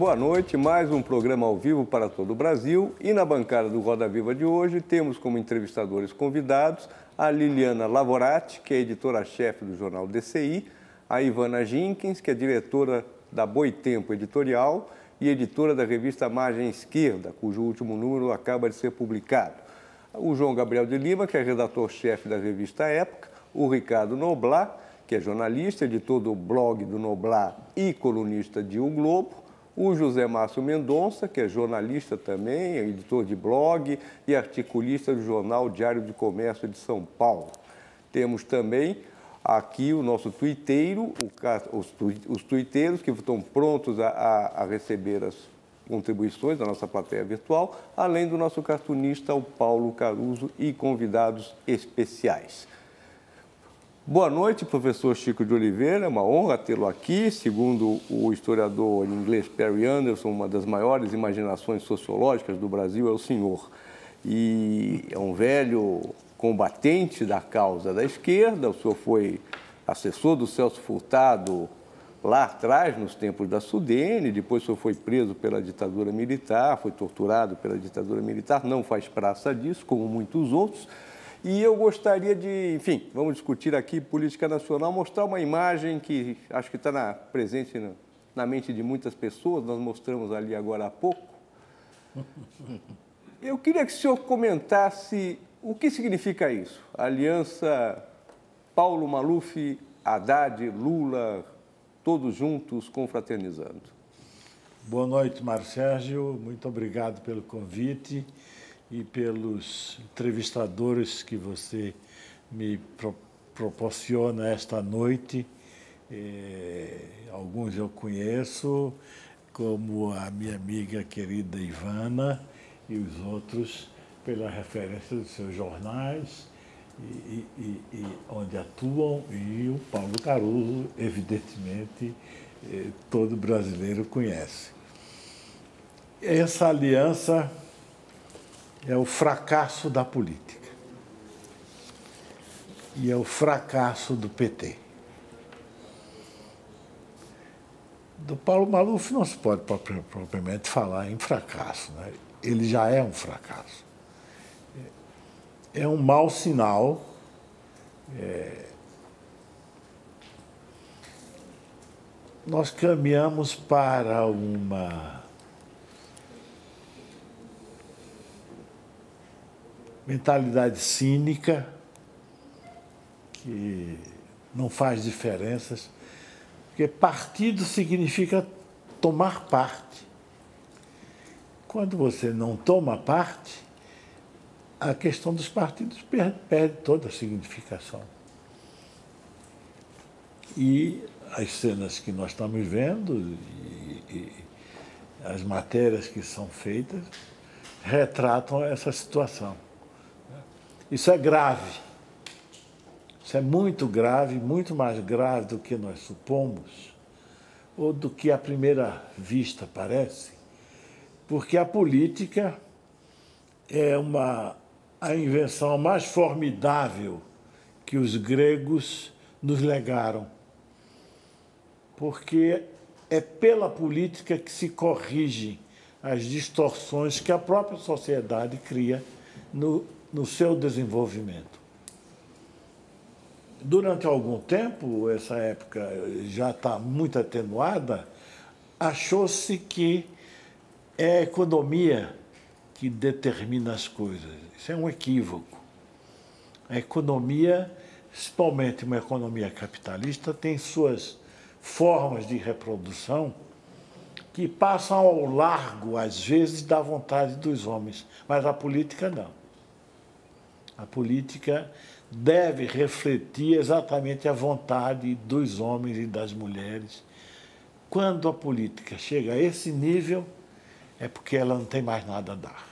boa noite. Mais um programa ao vivo para todo o Brasil. E na bancada do Roda Viva de hoje temos como entrevistadores convidados a Liliana Lavorati, que é editora-chefe do jornal DCI, a Ivana Jenkins, que é diretora da Boitempo Editorial e editora da revista Margem Esquerda, cujo último número acaba de ser publicado. O João Gabriel de Lima, que é redator-chefe da revista Época, o Ricardo Noblat, que é jornalista, editor do blog do Noblat e colunista de O Globo, o José Márcio Mendonça, que é jornalista também, editor de blog e articulista do jornal Diário de Comércio de São Paulo. Temos também aqui o nosso tuiteiro, os tuiteiros que estão prontos a receber as contribuições da nossa plateia virtual, além do nosso cartunista, o Paulo Caruso, e convidados especiais. Boa noite, professor Chico de Oliveira, é uma honra tê-lo aqui. Segundo o historiador inglês Perry Anderson, uma das maiores imaginações sociológicas do Brasil é o senhor. E é um velho combatente da causa da esquerda. O senhor foi assessor do Celso Furtado lá atrás, nos tempos da Sudene, depois o senhor foi preso pela ditadura militar, foi torturado pela ditadura militar, não faz praça disso, como muitos outros. E eu gostaria de, enfim, vamos discutir aqui política nacional, mostrar uma imagem que acho que está presente na mente de muitas pessoas, nós mostramos ali agora há pouco. Eu queria que o senhor comentasse o que significa isso, a aliança Paulo Maluf, Haddad, Lula, todos juntos confraternizando. Boa noite, Mário Sérgio, muito obrigado pelo convite e pelos entrevistadores que você me proporciona esta noite. Alguns eu conheço, como a minha amiga querida Ivana, e os outros pela referência dos seus jornais e onde atuam, e o Paulo Caruso, evidentemente, todo brasileiro conhece. Essa aliança é o fracasso da política e é o fracasso do PT. Do Paulo Maluf não se pode propriamente falar em fracasso, né? Ele já é um fracasso. É um mau sinal. Nós caminhamos para uma mentalidade cínica, que não faz diferenças, porque partido significa tomar parte. Quando você não toma parte, a questão dos partidos perde toda a significação. E as cenas que nós estamos vendo e as matérias que são feitas retratam essa situação. Isso é grave, isso é muito grave, muito mais grave do que nós supomos, ou do que à primeira vista parece, porque a política é a invenção mais formidável que os gregos nos legaram, porque é pela política que se corrigem as distorções que a própria sociedade cria no seu desenvolvimento. Durante algum tempo, essa época já está muito atenuada, achou-se que é a economia que determina as coisas. Isso é um equívoco. A economia, principalmente uma economia capitalista, tem suas formas de reprodução que passam ao largo, às vezes, da vontade dos homens, mas a política não. A política deve refletir exatamente a vontade dos homens e das mulheres. Quando a política chega a esse nível, é porque ela não tem mais nada a dar.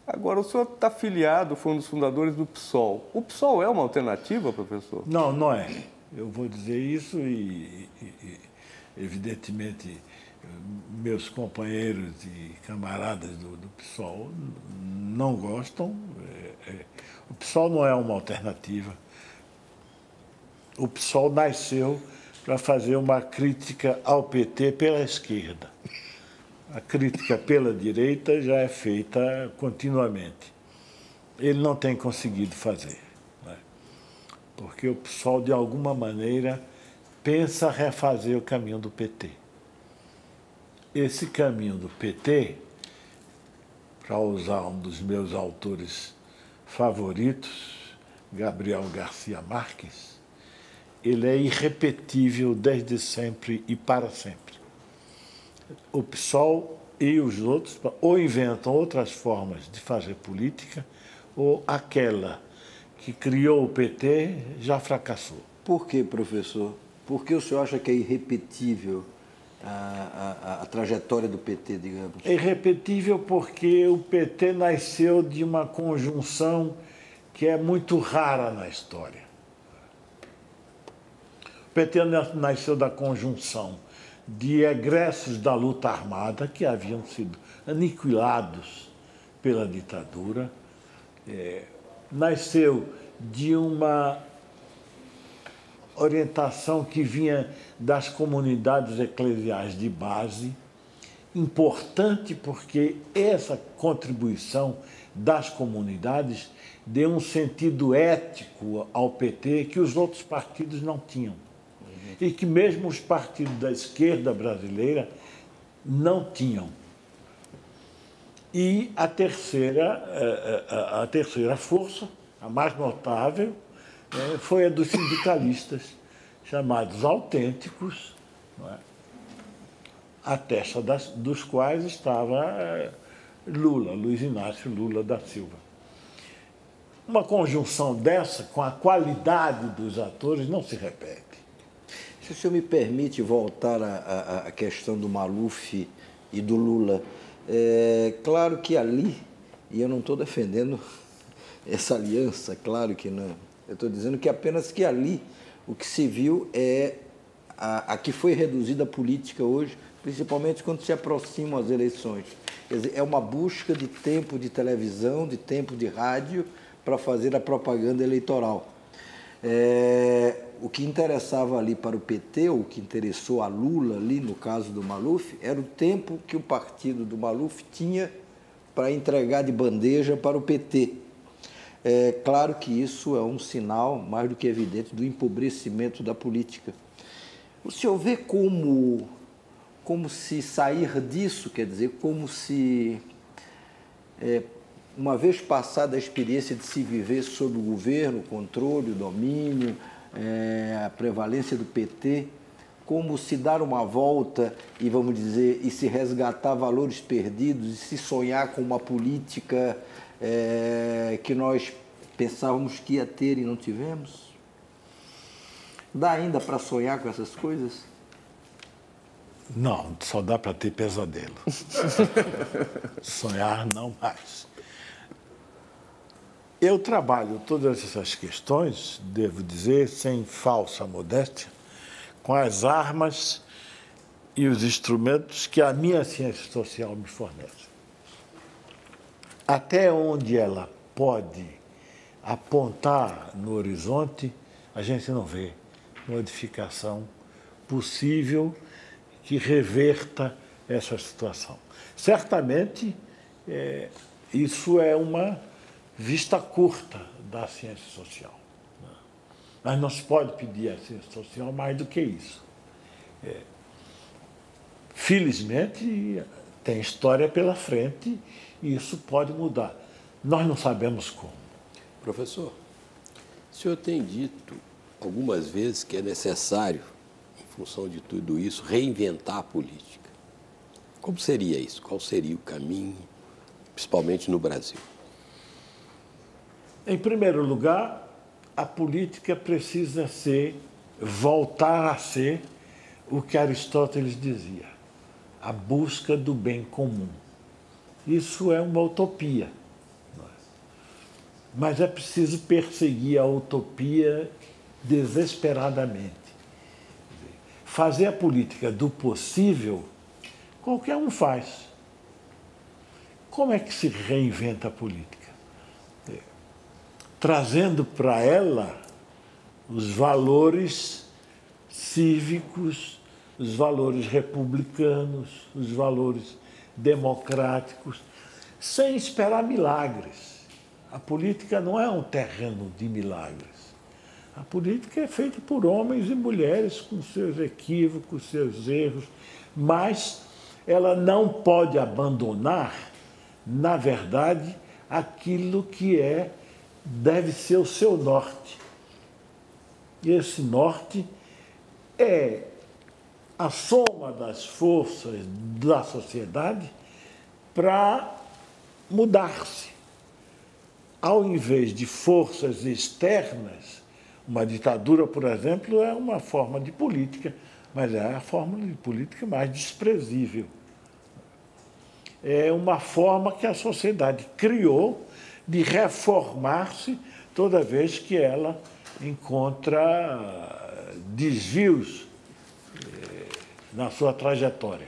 Agora, o senhor está filiado, foi um dos fundadores do PSOL. O PSOL é uma alternativa, professor? Não, não é. Eu vou dizer isso e evidentemente, meus companheiros e camaradas do PSOL não gostam. O PSOL não é uma alternativa. O PSOL nasceu para fazer uma crítica ao PT pela esquerda. A crítica pela direita já é feita continuamente. Ele não tem conseguido fazer, né? Porque o PSOL, de alguma maneira, pensa refazer o caminho do PT. Esse caminho do PT, para usar um dos meus autores favoritos, Gabriel Garcia Marques, ele é irrepetível desde sempre e para sempre. O PSOL e os outros ou inventam outras formas de fazer política, ou aquela que criou o PT já fracassou. Por que, professor? Por que o senhor acha que é irrepetível a trajetória do PT, digamos? É irrepetível porque o PT nasceu de uma conjunção que é muito rara na história. O PT nasceu da conjunção de egressos da luta armada que haviam sido aniquilados pela ditadura, nasceu de uma orientação que vinha das comunidades eclesiais de base, importante porque essa contribuição das comunidades deu um sentido ético ao PT que os outros partidos não tinham. E que mesmo os partidos da esquerda brasileira não tinham. E a terceira força, a mais notável, foi a dos sindicalistas, chamados autênticos, não é? À testa dos quais estava Luiz Inácio Lula da Silva. Uma conjunção dessa, com a qualidade dos atores, não se repete. Se o senhor me permite voltar à questão do Maluf e do Lula, claro que ali, e eu não estou defendendo essa aliança, claro que não, eu estou dizendo que apenas que ali o que se viu é a que foi reduzida a política hoje, principalmente quando se aproximam as eleições. Quer dizer, é uma busca de tempo de televisão, de tempo de rádio para fazer a propaganda eleitoral. O que interessava ali para o PT, ou o que interessou a Lula ali, no caso do Maluf, era o tempo que o partido do Maluf tinha para entregar de bandeja para o PT. Claro que isso é um sinal mais do que evidente do empobrecimento da política. O senhor vê como se sair disso, quer dizer, como se, uma vez passada a experiência de se viver sob o governo, o controle, o domínio, a prevalência do PT, como se dar uma volta e, vamos dizer, e se resgatar valores perdidos e se sonhar com uma política que nós pensávamos que ia ter e não tivemos? Dá ainda para sonhar com essas coisas? Não, só dá para ter pesadelo. Sonhar não mais. Eu trabalho todas essas questões, devo dizer, sem falsa modéstia, com as armas e os instrumentos que a minha ciência social me fornece. Até onde ela pode apontar no horizonte, a gente não vê modificação possível que reverta essa situação. Certamente, isso é uma vista curta da ciência social. Mas não se pode pedir à ciência social mais do que isso. Felizmente, tem história pela frente e isso pode mudar. Nós não sabemos como. Professor, o senhor tem dito algumas vezes que é necessário, em função de tudo isso, reinventar a política. Como seria isso? Qual seria o caminho, principalmente no Brasil? Em primeiro lugar, a política precisa voltar a ser o que Aristóteles dizia, a busca do bem comum. Isso é uma utopia. Mas é preciso perseguir a utopia desesperadamente. Fazer a política do possível, qualquer um faz. Como é que se reinventa a política? Trazendo para ela os valores cívicos, os valores republicanos, os valores democráticos, sem esperar milagres. A política não é um terreno de milagres. A política é feita por homens e mulheres com seus equívocos, seus erros, mas ela não pode abandonar, na verdade, aquilo que deve ser o seu norte. E esse norte é a soma das forças da sociedade para mudar-se. Ao invés de forças externas, uma ditadura, por exemplo, é uma forma de política, mas é a forma de política mais desprezível. É uma forma que a sociedade criou de reformar-se toda vez que ela encontra desvios na sua trajetória.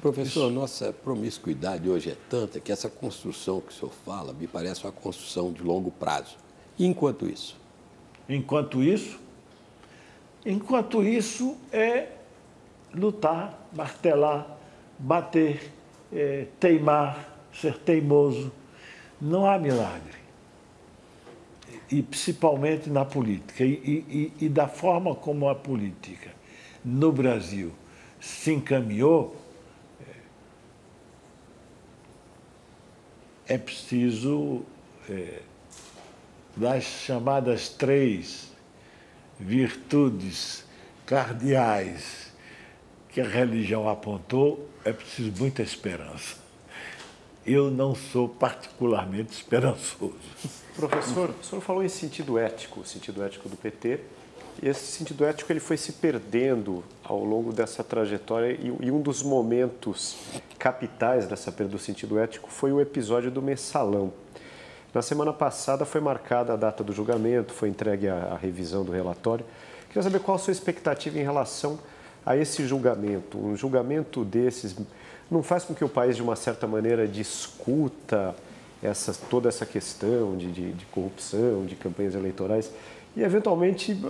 Professor, nossa promiscuidade hoje é tanta que essa construção que o senhor fala me parece uma construção de longo prazo. E enquanto isso? Enquanto isso é lutar, martelar, bater, teimar, ser teimoso. Não há milagre. E principalmente na política. E da forma como a política no Brasil se encaminhou, é preciso das chamadas 3 virtudes cardeais que a religião apontou, é preciso muita esperança. Eu não sou particularmente esperançoso. Professor, o senhor falou em sentido ético, o sentido ético do PT. E esse sentido ético ele foi se perdendo ao longo dessa trajetória e um dos momentos capitais dessa perda do sentido ético foi o episódio do Mensalão. Na semana passada foi marcada a data do julgamento, foi entregue a revisão do relatório. Queria saber qual a sua expectativa em relação a esse julgamento. Um julgamento desses não faz com que o país, de uma certa maneira, discuta toda essa questão de corrupção, de campanhas eleitorais e, eventualmente,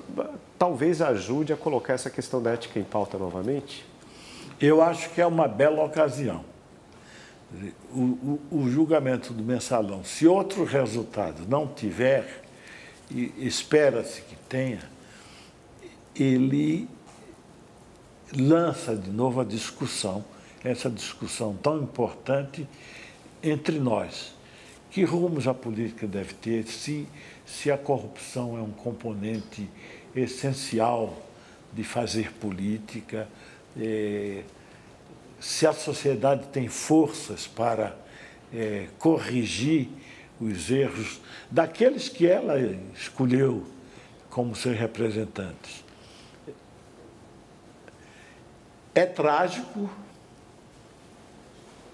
talvez ajude a colocar essa questão da ética em pauta novamente? Eu acho que é uma bela ocasião. O julgamento do Mensalão, se outro resultado não tiver, e espera-se que tenha, ele lança de novo a discussão, essa discussão tão importante entre nós. Que rumos a política deve ter, se a corrupção é um componente essencial de fazer política, se a sociedade tem forças para corrigir os erros daqueles que ela escolheu como seus representantes. É trágico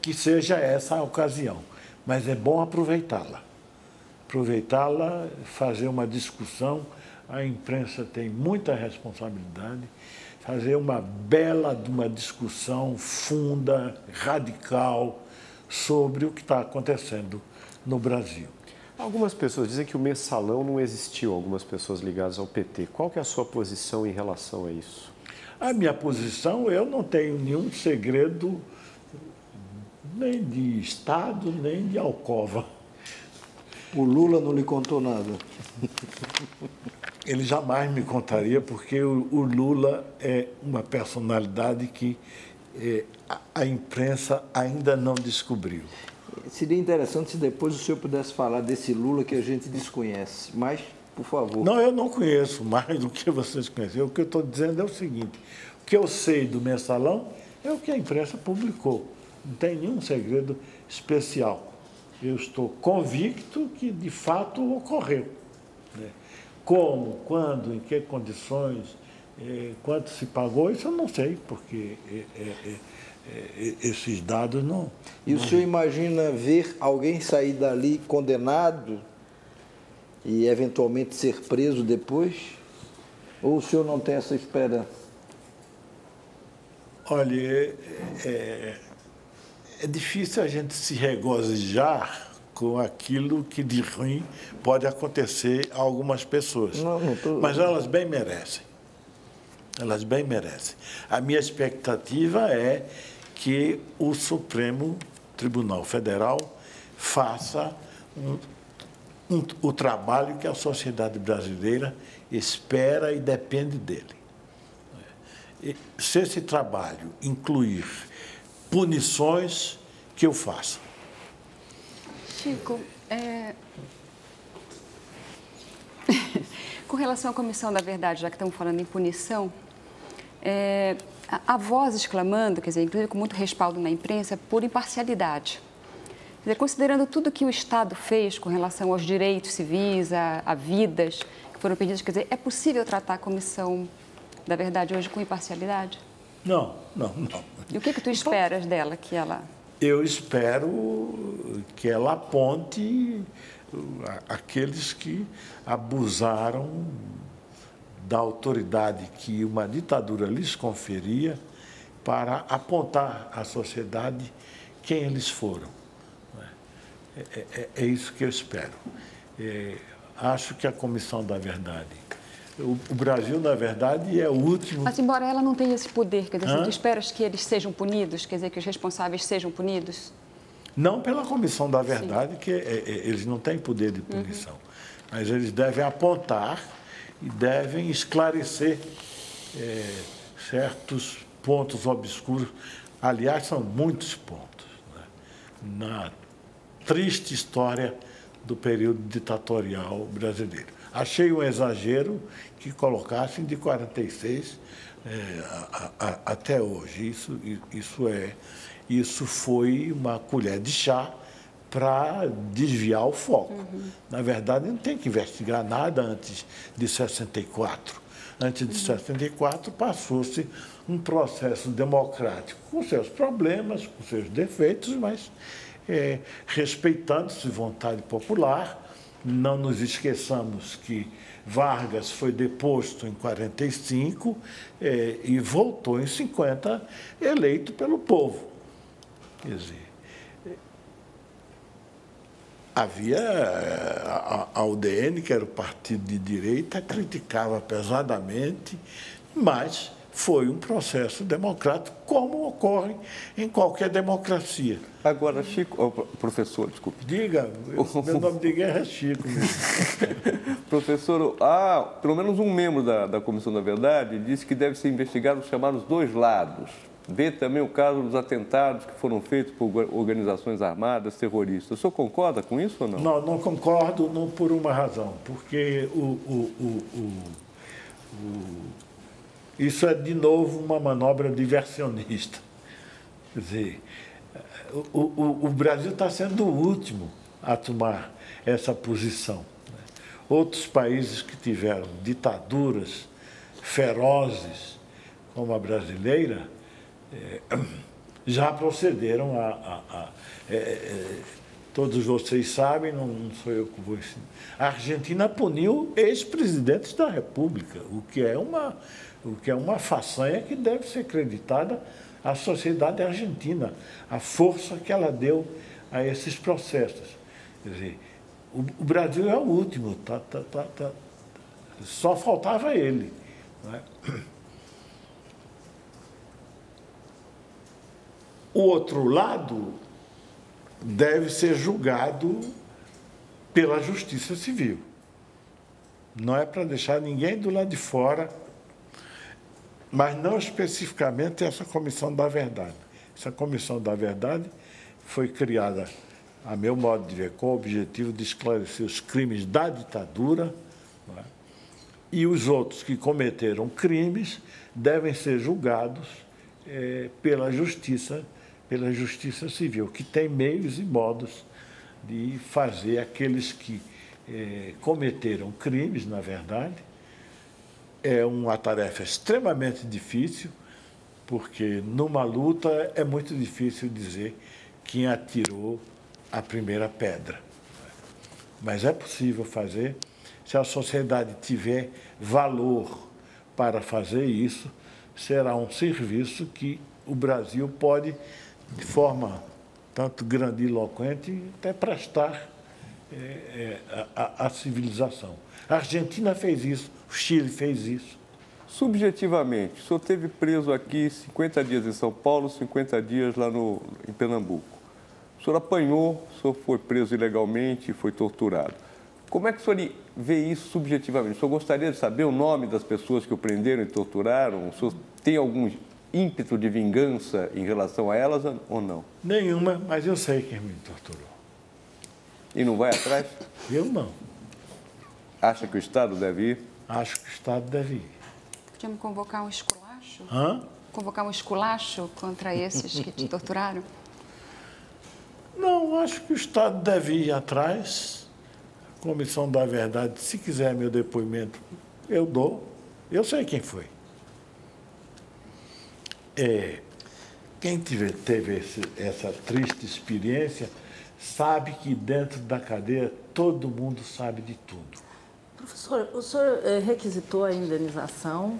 que seja essa a ocasião, mas é bom aproveitá-la. Aproveitá-la, fazer uma discussão. A imprensa tem muita responsabilidade, fazer uma discussão funda, radical, sobre o que está acontecendo no Brasil. Algumas pessoas dizem que o Mensalão não existiu, algumas pessoas ligadas ao PT. Qual que é a sua posição em relação a isso? A minha posição, eu não tenho nenhum segredo, nem de Estado, nem de alcova. O Lula não lhe contou nada? Ele jamais me contaria, porque o Lula é uma personalidade que a imprensa ainda não descobriu. Seria interessante se depois o senhor pudesse falar desse Lula que a gente desconhece, mas, por favor. Não, eu não conheço mais do que vocês conhecem. O que eu estou dizendo é o seguinte: o que eu sei do Mensalão é o que a imprensa publicou. Não tem nenhum segredo especial. Eu estou convicto que, de fato, ocorreu. Né? Como, quando, em que condições, quanto se pagou, isso eu não sei, porque esses dados não... E o senhor imagina ver alguém sair dali condenado e, eventualmente, ser preso depois? Ou o senhor não tem essa esperança? Olha, é difícil a gente se regozijar com aquilo que de ruim pode acontecer a algumas pessoas. Mas elas bem merecem. Elas bem merecem. A minha expectativa é que o Supremo Tribunal Federal faça o trabalho que a sociedade brasileira espera e depende dele. E, se esse trabalho incluir punições, que eu faça. Chico, com relação à Comissão da Verdade, já que estamos falando em punição, há vozes clamando, quer dizer, inclusive com muito respaldo na imprensa, por imparcialidade. Quer dizer, considerando tudo que o Estado fez com relação aos direitos civis, a vidas que foram perdidas, quer dizer, é possível tratar a Comissão da Verdade hoje com imparcialidade? Não. E o que tu esperas dela, que ela... Eu espero que ela aponte aqueles que abusaram da autoridade que uma ditadura lhes conferia para apontar à sociedade quem eles foram. É isso que eu espero. Acho que a Comissão da Verdade... O Brasil, na verdade, é o último... Mas, embora ela não tenha esse poder, quer dizer, tu esperas que eles sejam punidos, quer dizer, que os responsáveis sejam punidos? Não pela Comissão da Verdade, que eles não têm poder de punição. Mas eles devem apontar e devem esclarecer certos pontos obscuros. Aliás, são muitos pontos, né, na triste história do período ditatorial brasileiro. Achei um exagero que colocassem de 46 até hoje. Isso foi uma colher de chá para desviar o foco. Na verdade, não tem que investigar nada antes de 64. Antes de 64, passou-se um processo democrático com seus problemas, com seus defeitos, mas respeitando-se vontade popular. Não nos esqueçamos que Vargas foi deposto em 45 e voltou em 50, eleito pelo povo. Quer dizer, havia a UDN, que era o partido de direita, criticava pesadamente, mas foi um processo democrático, como ocorre em qualquer democracia. Agora, Chico, professor, desculpe. Diga, meu nome de guerra é Chico mesmo. Professor, pelo menos um membro da Comissão da Verdade disse que deve ser investigado os chamados dois lados. Vê também o caso dos atentados que foram feitos por organizações armadas, terroristas. O senhor concorda com isso ou não? Não concordo, não por uma razão, porque isso é, de novo, uma manobra diversionista. Quer dizer, o Brasil está sendo o último a tomar essa posição. Outros países que tiveram ditaduras ferozes, como a brasileira, já procederam todos vocês sabem, não sou eu que vou ensinar. A Argentina puniu ex-presidentes da República, o que é uma façanha que deve ser creditada à sociedade argentina, a força que ela deu a esses processos. Quer dizer, o Brasil é o último, só faltava ele. Não é? O outro lado deve ser julgado pela Justiça Civil. Não é para deixar ninguém do lado de fora, mas não especificamente essa Comissão da Verdade. Essa Comissão da Verdade foi criada, a meu modo de ver, com o objetivo de esclarecer os crimes da ditadura, não é? E os outros que cometeram crimes devem ser julgados pela Justiça Civil, que tem meios e modos de fazer aqueles que cometeram crimes, na verdade. É uma tarefa extremamente difícil, porque numa luta é muito difícil dizer quem atirou a primeira pedra. Mas é possível fazer, se a sociedade tiver valor para fazer isso, será um serviço que o Brasil pode, de forma tanto grandiloquente, até prestar à civilização. A Argentina fez isso, o Chile fez isso. Subjetivamente, o senhor esteve preso aqui 50 dias em São Paulo, 50 dias lá em Pernambuco. O senhor apanhou, o senhor foi preso ilegalmente e foi torturado. Como é que o senhor vê isso subjetivamente? O senhor gostaria de saber o nome das pessoas que o prenderam e torturaram? O senhor tem algum ímpeto de vingança em relação a elas ou não? Nenhuma, mas eu sei quem me torturou. E não vai atrás? Eu não. Acha que o Estado deve ir? Acho que o Estado deve ir. Podíamos convocar um esculacho? Hã? Convocar um esculacho contra esses que te torturaram? Não, acho que o Estado deve ir atrás. A Comissão da Verdade, se quiser meu depoimento, eu dou. Eu sei quem foi. Quem teve essa triste experiência sabe que dentro da cadeia todo mundo sabe de tudo. Professor, o senhor requisitou a indenização?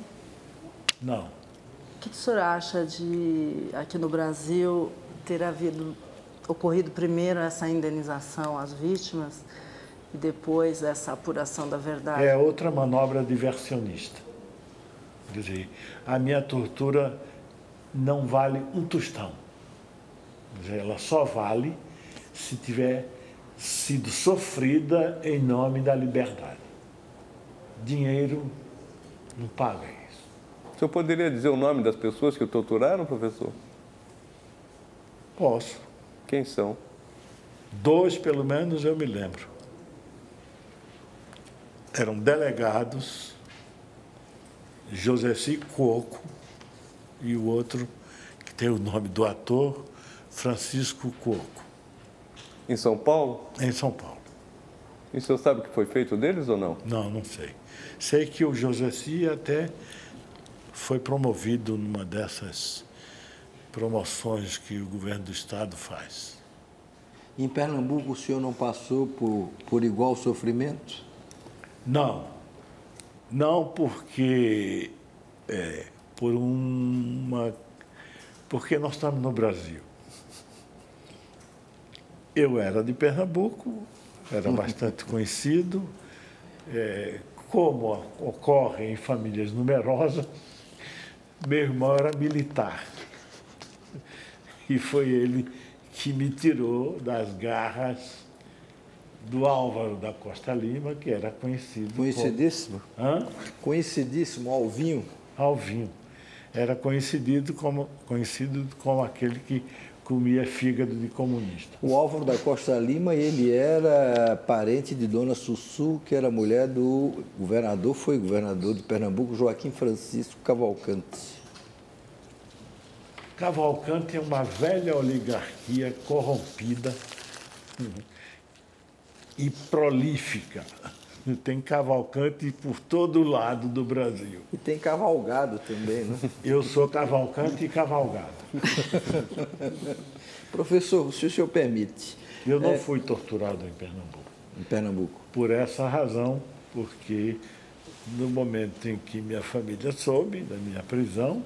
Não. O que o senhor acha de, aqui no Brasil, ter ocorrido primeiro essa indenização às vítimas e depois essa apuração da verdade? É outra manobra diversionista. Quer dizer, a minha tortura não vale um tostão. Quer dizer, ela só vale se tiver sido sofrida em nome da liberdade. Dinheiro não paga isso. O senhor poderia dizer o nome das pessoas que o torturaram, professor? Posso. Quem são? 2, pelo menos, eu me lembro. Eram delegados, Joseci Coco e o outro, que tem o nome do ator, Francisco Coco. Em São Paulo? Em São Paulo. E o senhor sabe o que foi feito deles ou não? Não, não sei. Sei que o Joseci até foi promovido numa dessas promoções que o governo do Estado faz. Em Pernambuco, o senhor não passou por igual sofrimento? Não. Não porque porque nós estamos no Brasil. Eu era de Pernambuco, era bastante conhecido. Como ocorre em famílias numerosas, meu irmão era militar. E foi ele que me tirou das garras do Álvaro da Costa Lima, que era conhecido Conhecidíssimo? Hã? Conhecidíssimo, Alvinho. Alvinho. Era conhecido como aquele que comia fígado de comunista. O Álvaro da Costa Lima, ele era parente de Dona Sussu, que era mulher do governador, foi governador de Pernambuco, Joaquim Francisco Cavalcante. Cavalcante é uma velha oligarquia corrompida e prolífica. Tem Cavalcante por todo lado do Brasil. E tem Cavalgado também, né? Eu sou Cavalcante e Cavalgado. Professor, se o senhor permite. Eu não fui torturado em Pernambuco. Em Pernambuco. Por essa razão, porque no momento em que minha família soube da minha prisão,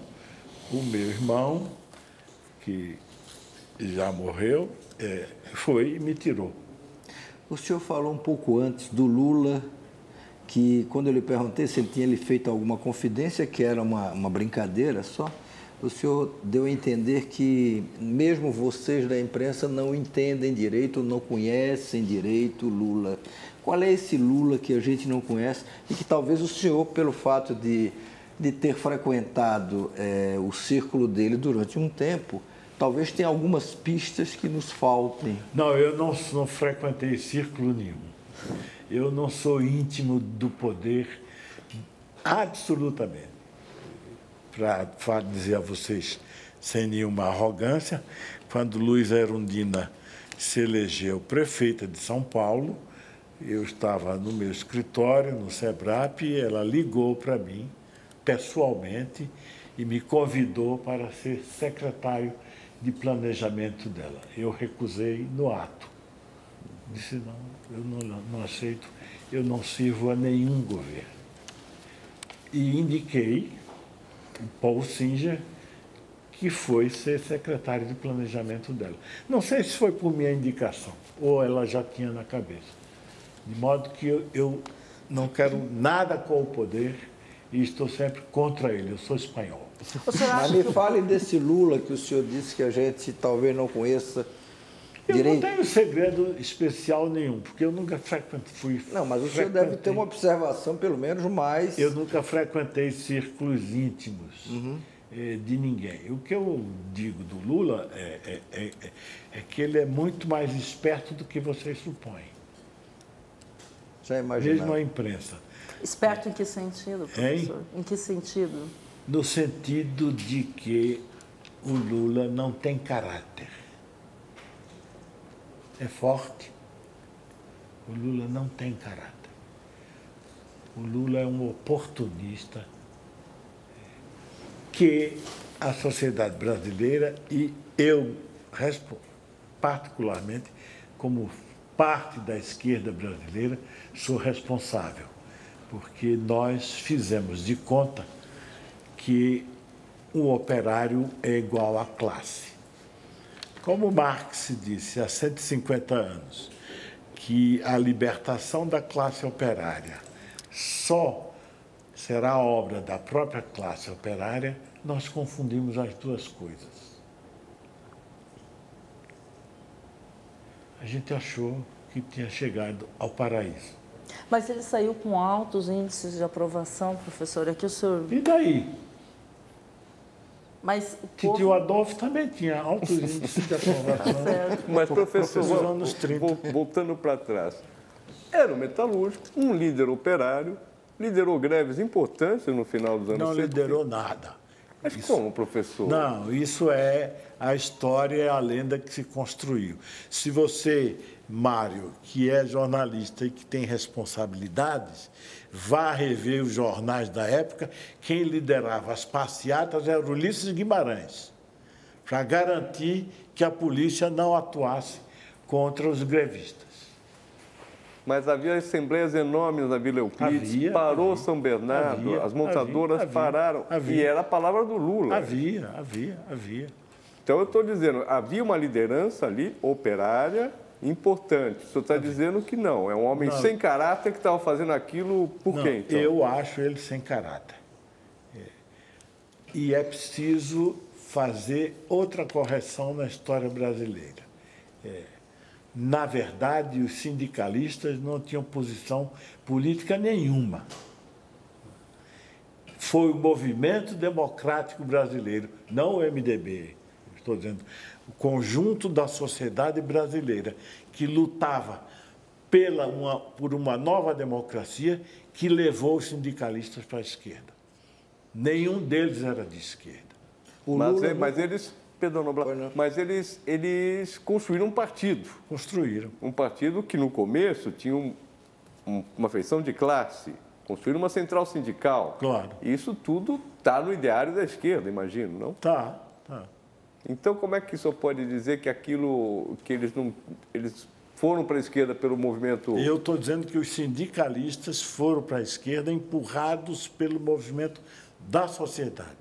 o meu irmão, que já morreu, foi e me tirou. O senhor falou um pouco antes do Lula, que quando eu lhe perguntei se ele tinha lhe feito alguma confidência, que era uma brincadeira só, o senhor deu a entender que mesmo vocês da imprensa não entendem direito, não conhecem direito o Lula. Qual é esse Lula que a gente não conhece e que talvez o senhor, pelo fato de ter frequentado o círculo dele durante um tempo, talvez tenha algumas pistas que nos faltem? Não, eu não frequentei círculo nenhum. Eu não sou íntimo do poder, absolutamente. Para dizer a vocês, sem nenhuma arrogância, quando Luiza Erundina se elegeu prefeita de São Paulo, eu estava no meu escritório, no SEBRAP, e ela ligou para mim, pessoalmente, e me convidou para ser secretário de planejamento dela. Eu recusei no ato. Disse, não, eu não aceito, eu não sirvo a nenhum governo. E indiquei o Paul Singer, que foi ser secretário de planejamento dela. Não sei se foi por minha indicação, ou ela já tinha na cabeça. De modo que eu não quero nada com o poder, e estou sempre contra ele. Eu sou espanhol. Mas me fale desse Lula que o senhor disse que a gente talvez não conheça direito. Eu não tenho segredo especial nenhum, porque eu nunca fui... Não, mas o senhor deve ter uma observação, pelo menos, mais... Eu nunca frequentei círculos íntimos de ninguém. O que eu digo do Lula é que ele é muito mais esperto do que vocês supõem. Já imaginava. Mesmo a imprensa. Esperto em que sentido, professor? Em que sentido? No sentido de que o Lula não tem caráter. É forte. O Lula não tem caráter. O Lula é um oportunista que a sociedade brasileira e eu, particularmente, como parte da esquerda brasileira, sou responsável, porque nós fizemos de conta que o operário é igual à classe. Como Marx disse há 150 anos, que a libertação da classe operária só será obra da própria classe operária, nós confundimos as duas coisas. A gente achou que tinha chegado ao paraíso. Mas ele saiu com altos índices de aprovação, professor. É que o senhor... E daí? Mas o Titio Adolfo também tinha altos índices de aprovação. Mas, professor, nos anos 30. Voltando para trás, era um metalúrgico, um líder operário, liderou greves importantes no final dos anos 70. Não liderou nada. Mas como, professor? Não, isso é a história, a lenda que se construiu. Se você, Mário, que é jornalista e que tem responsabilidades, vá rever os jornais da época, quem liderava as passeatas era Ulisses Guimarães, para garantir que a polícia não atuasse contra os grevistas. Mas havia assembleias enormes na Vila Euclides, parou São Bernardo, as montadoras pararam, e era a palavra do Lula. Havia. Então, eu estou dizendo, havia uma liderança ali, operária, importante. O senhor está dizendo que não, é um homem sem caráter que estava fazendo aquilo por quem? Então? Eu acho ele sem caráter. E é preciso fazer outra correção na história brasileira. Na verdade, os sindicalistas não tinham posição política nenhuma. Foi o movimento democrático brasileiro, não o MDB, estou dizendo, o conjunto da sociedade brasileira que lutava por uma nova democracia que levou os sindicalistas para a esquerda. Nenhum deles era de esquerda. Mas eles... Perdão, mas eles construíram um partido. Construíram. Um partido que, no começo, tinha uma feição de classe. Construíram uma central sindical. Claro. Isso tudo está no ideário da esquerda, imagino, não? Tá. Então, como é que o senhor pode dizer que aquilo que eles foram para a esquerda pelo movimento... Eu estou dizendo que os sindicalistas foram para a esquerda empurrados pelo movimento da sociedade.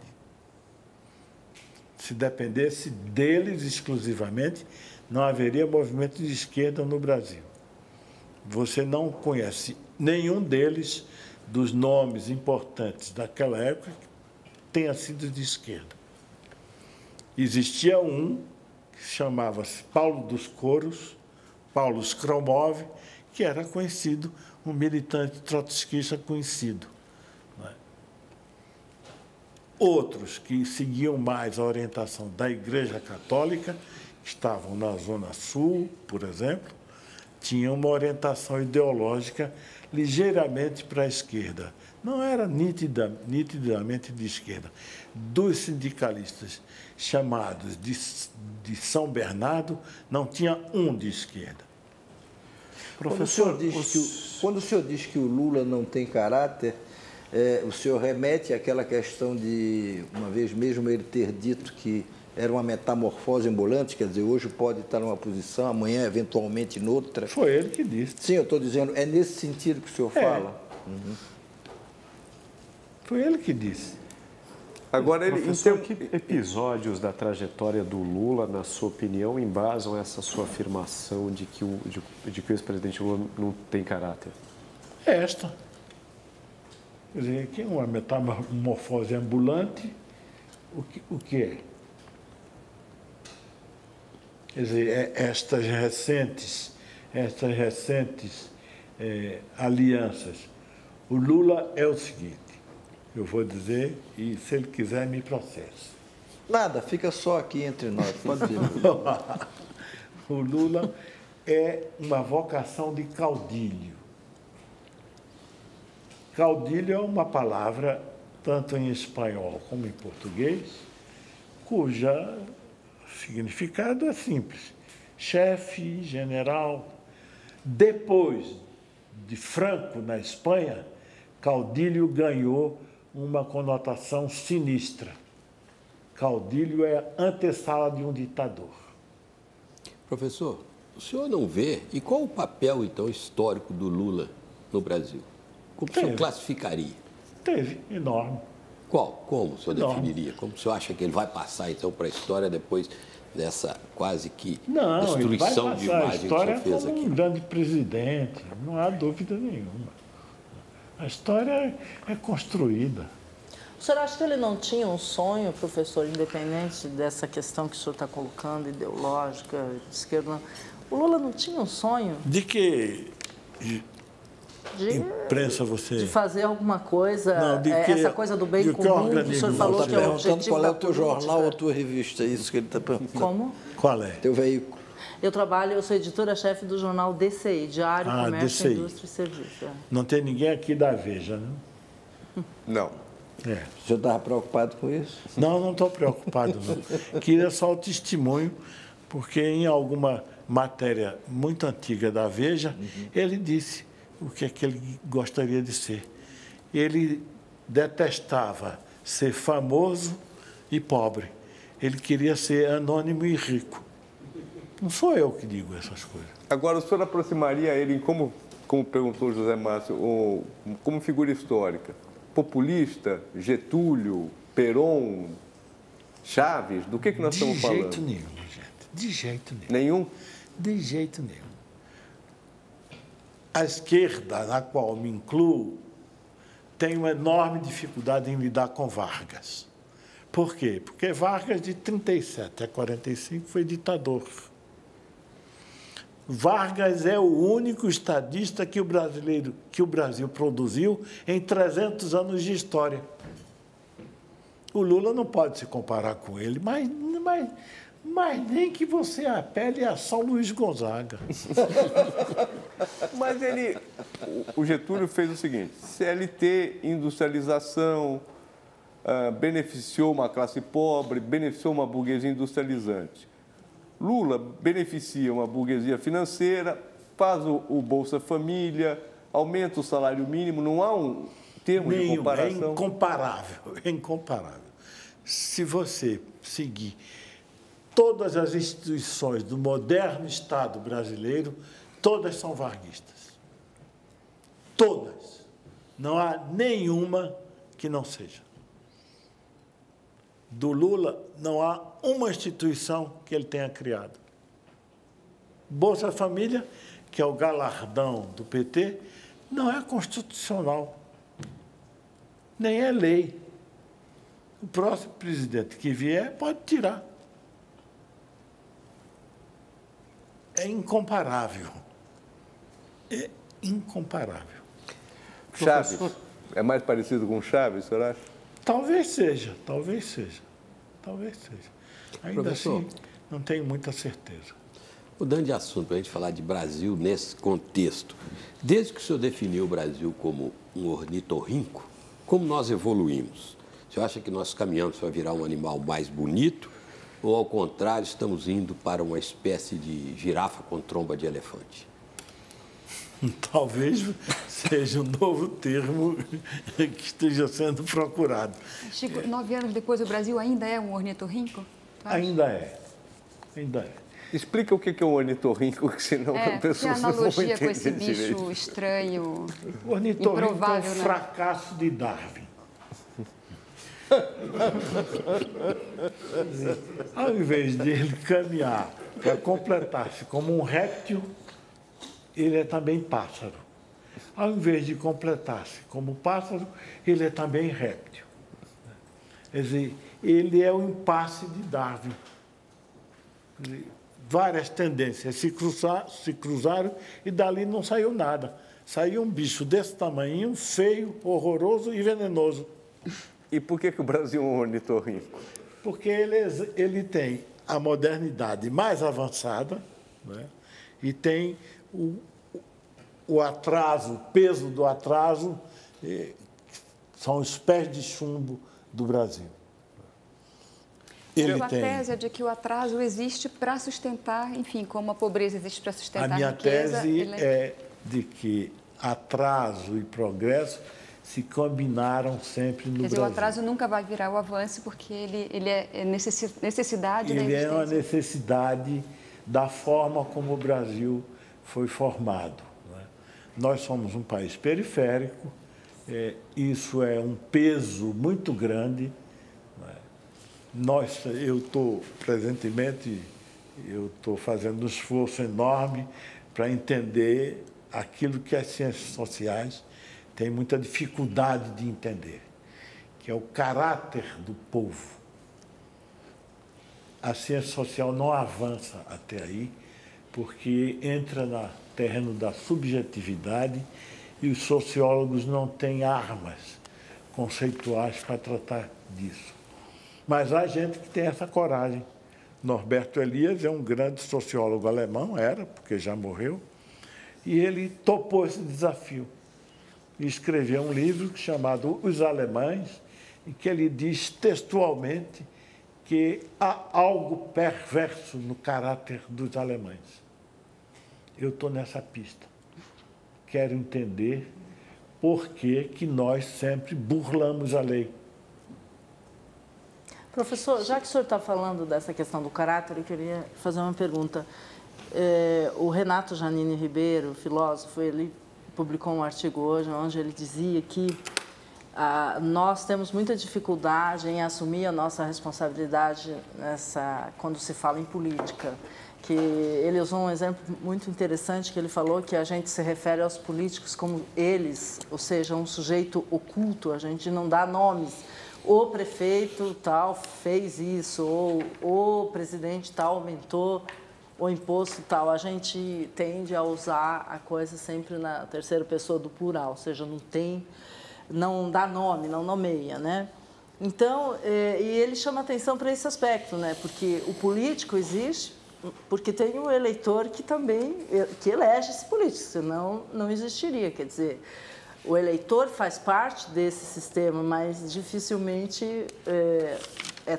Se dependesse deles exclusivamente, não haveria movimento de esquerda no Brasil. Você não conhece nenhum deles, dos nomes importantes daquela época, que tenha sido de esquerda. Existia um que chamava-se Paulo dos Couros, Paulo Skromov, que era conhecido, um militante trotskista conhecido. Outros que seguiam mais a orientação da Igreja Católica, que estavam na Zona Sul, por exemplo, tinham uma orientação ideológica ligeiramente para a esquerda. Não era nitidamente de esquerda. Dos sindicalistas chamados de São Bernardo, não tinha um de esquerda. Professor, quando o senhor diz que o Lula não tem caráter... o senhor remete àquela questão de, uma vez mesmo, ele ter dito que era uma metamorfose ambulante, quer dizer, hoje pode estar numa posição, amanhã, eventualmente, em outra. Foi ele que disse. Sim, eu estou dizendo, é nesse sentido que o senhor fala? Foi ele que disse. Agora, professor, que episódios da trajetória do Lula, na sua opinião, embasam essa sua afirmação de que o ex-presidente Lula não tem caráter? Esta. Quer dizer, que é uma metamorfose ambulante, o que é? Quer dizer, estas recentes alianças. O Lula é o seguinte, eu vou dizer, e se ele quiser me processa. Nada, fica só aqui entre nós, pode dizer. O Lula é uma vocação de caudilho. Caudilho é uma palavra, tanto em espanhol como em português, cuja significado é simples. Chefe, general. Depois de Franco, na Espanha, caudilho ganhou uma conotação sinistra. Caudilho é a antessala de um ditador. Professor, o senhor não vê, e qual o papel, então, histórico do Lula no Brasil? Como o senhor classificaria? Teve, enorme. Qual? Como o senhor Enorme. definiria? Como o senhor acha que ele vai passar, então, para a história depois dessa quase que Não, destruição de ele vai passar a imagem que o história senhor fez como aqui? um grande presidente, não há dúvida nenhuma. A história é construída. O senhor acha que ele não tinha um sonho, professor, independente dessa questão que o senhor está colocando, ideológica, de esquerda? O Lula não tinha um sonho De que de imprensa você... de fazer alguma coisa, Não, de que- essa coisa do bem de que comum, que o organismo senhor você falou Está que é o perguntando objetivo qual é da o teu política. jornal ou a tua revista, é isso que ele está perguntando. Como? Qual é? Teu veículo. Eu sou editora-chefe do jornal DCI, Diário, Comércio, DCI. Indústria e Serviço. É. Não tem ninguém aqui da Veja, né? Não. É. O senhor estava preocupado com isso? Não estou preocupado, não. Queria só o testemunho, porque em alguma matéria muito antiga da Veja, ele disse o que é que ele gostaria de ser. Ele detestava ser famoso e pobre. Ele queria ser anônimo e rico. Não sou eu que digo essas coisas. Agora, o senhor aproximaria ele, como perguntou José Márcio, como figura histórica? Populista, Getúlio, Perón, Chaves? Do que nós estamos falando? De jeito nenhum, gente. De jeito nenhum. Nenhum? De jeito nenhum. A esquerda, na qual me incluo, tem uma enorme dificuldade em lidar com Vargas. Por quê? Porque Vargas, de 37 a 45, foi ditador. Vargas é o único estadista que o Brasil produziu em 300 anos de história. O Lula não pode se comparar com ele, mas nem que você apele a São Luís Gonzaga. Mas o Getúlio fez o seguinte: CLT, industrialização, beneficiou uma classe pobre, beneficiou uma burguesia industrializante. Lula beneficia uma burguesia financeira, faz o Bolsa Família, aumenta o salário mínimo, não há um termo de comparação? É incomparável. Se você seguir todas as instituições do moderno Estado brasileiro, todas são varguistas. Todas. Não há nenhuma que não seja. Do Lula, não há uma instituição que ele tenha criado. Bolsa Família, que é o galardão do PT, não é constitucional, nem é lei. O próximo presidente que vier pode tirar. É incomparável. É incomparável. Chaves. É mais parecido com Chaves, o senhor acha? Talvez seja, talvez seja. Talvez seja. Ainda Professor, assim, não tenho muita certeza. Mudando de assunto, para a gente falar de Brasil nesse contexto, desde que o senhor definiu o Brasil como um ornitorrinco, como nós evoluímos? O senhor acha que nós caminhamos para virar um animal mais bonito ou, ao contrário, estamos indo para uma espécie de girafa com tromba de elefante? Talvez seja um novo termo que esteja sendo procurado. Chico, 9 anos depois, o Brasil ainda é um ornitorrinco? Ainda é. Ainda é. Explica o que é um ornitorrinco, que senão as Que pessoas não vão analogia entender com esse bicho direito. estranho, O ornitorrinco é um improvável, né? fracasso de Darwin. Ao invés de ele caminhar para completar-se como um réptil, ele é também pássaro. ao invés de completar-se como pássaro, ele é também réptil. Quer dizer, ele é o impasse de Darwin. Várias tendências se cruzaram e dali não saiu nada. Saiu um bicho desse tamanho, feio, horroroso e venenoso. E por que o Brasil é um ornitorrinco? Porque ele tem a modernidade mais avançada, né? E tem o atraso, o peso do atraso, são os pés de chumbo do Brasil. A tese é de que o atraso existe para sustentar, enfim, como a pobreza existe para sustentar a riqueza. A minha tese é de que atraso e progresso se combinaram sempre no Brasil. Quer dizer, o atraso nunca vai virar o avanço, porque ele é necessidade da existência. Ele é uma necessidade da forma como o Brasil foi formado. Né? Nós somos um país periférico, isso é um peso muito grande. Presentemente, eu estou fazendo um esforço enorme para entender aquilo que as ciências sociais têm muita dificuldade de entender, que é o caráter do povo. A ciência social não avança até aí, porque entra no terreno da subjetividade e os sociólogos não têm armas conceituais para tratar disso. Mas há gente que tem essa coragem. Norberto Elias é um grande sociólogo alemão, porque já morreu, e ele topou esse desafio. E escreveu um livro chamado Os Alemães, em que ele diz textualmente que há algo perverso no caráter dos alemães. Eu estou nessa pista. Quero entender por que nós sempre burlamos a lei. Professor, já que o senhor está falando dessa questão do caráter, eu queria fazer uma pergunta. O Renato Janine Ribeiro, filósofo, ele publicou um artigo hoje onde ele dizia que nós temos muita dificuldade em assumir a nossa responsabilidade quando se fala em política. Que ele usou um exemplo muito interessante, que ele falou que a gente se refere aos políticos como eles, ou seja, um sujeito oculto, a gente não dá nomes. O prefeito tal fez isso, ou o presidente tal aumentou o imposto tal. A gente tende a usar a coisa sempre na terceira pessoa do plural, ou seja, não dá nome, não nomeia, né? Então, e ele chama atenção para esse aspecto, né? Porque o político existe porque tem o eleitor que elege esse político, senão não existiria, quer dizer... O eleitor faz parte desse sistema, mas dificilmente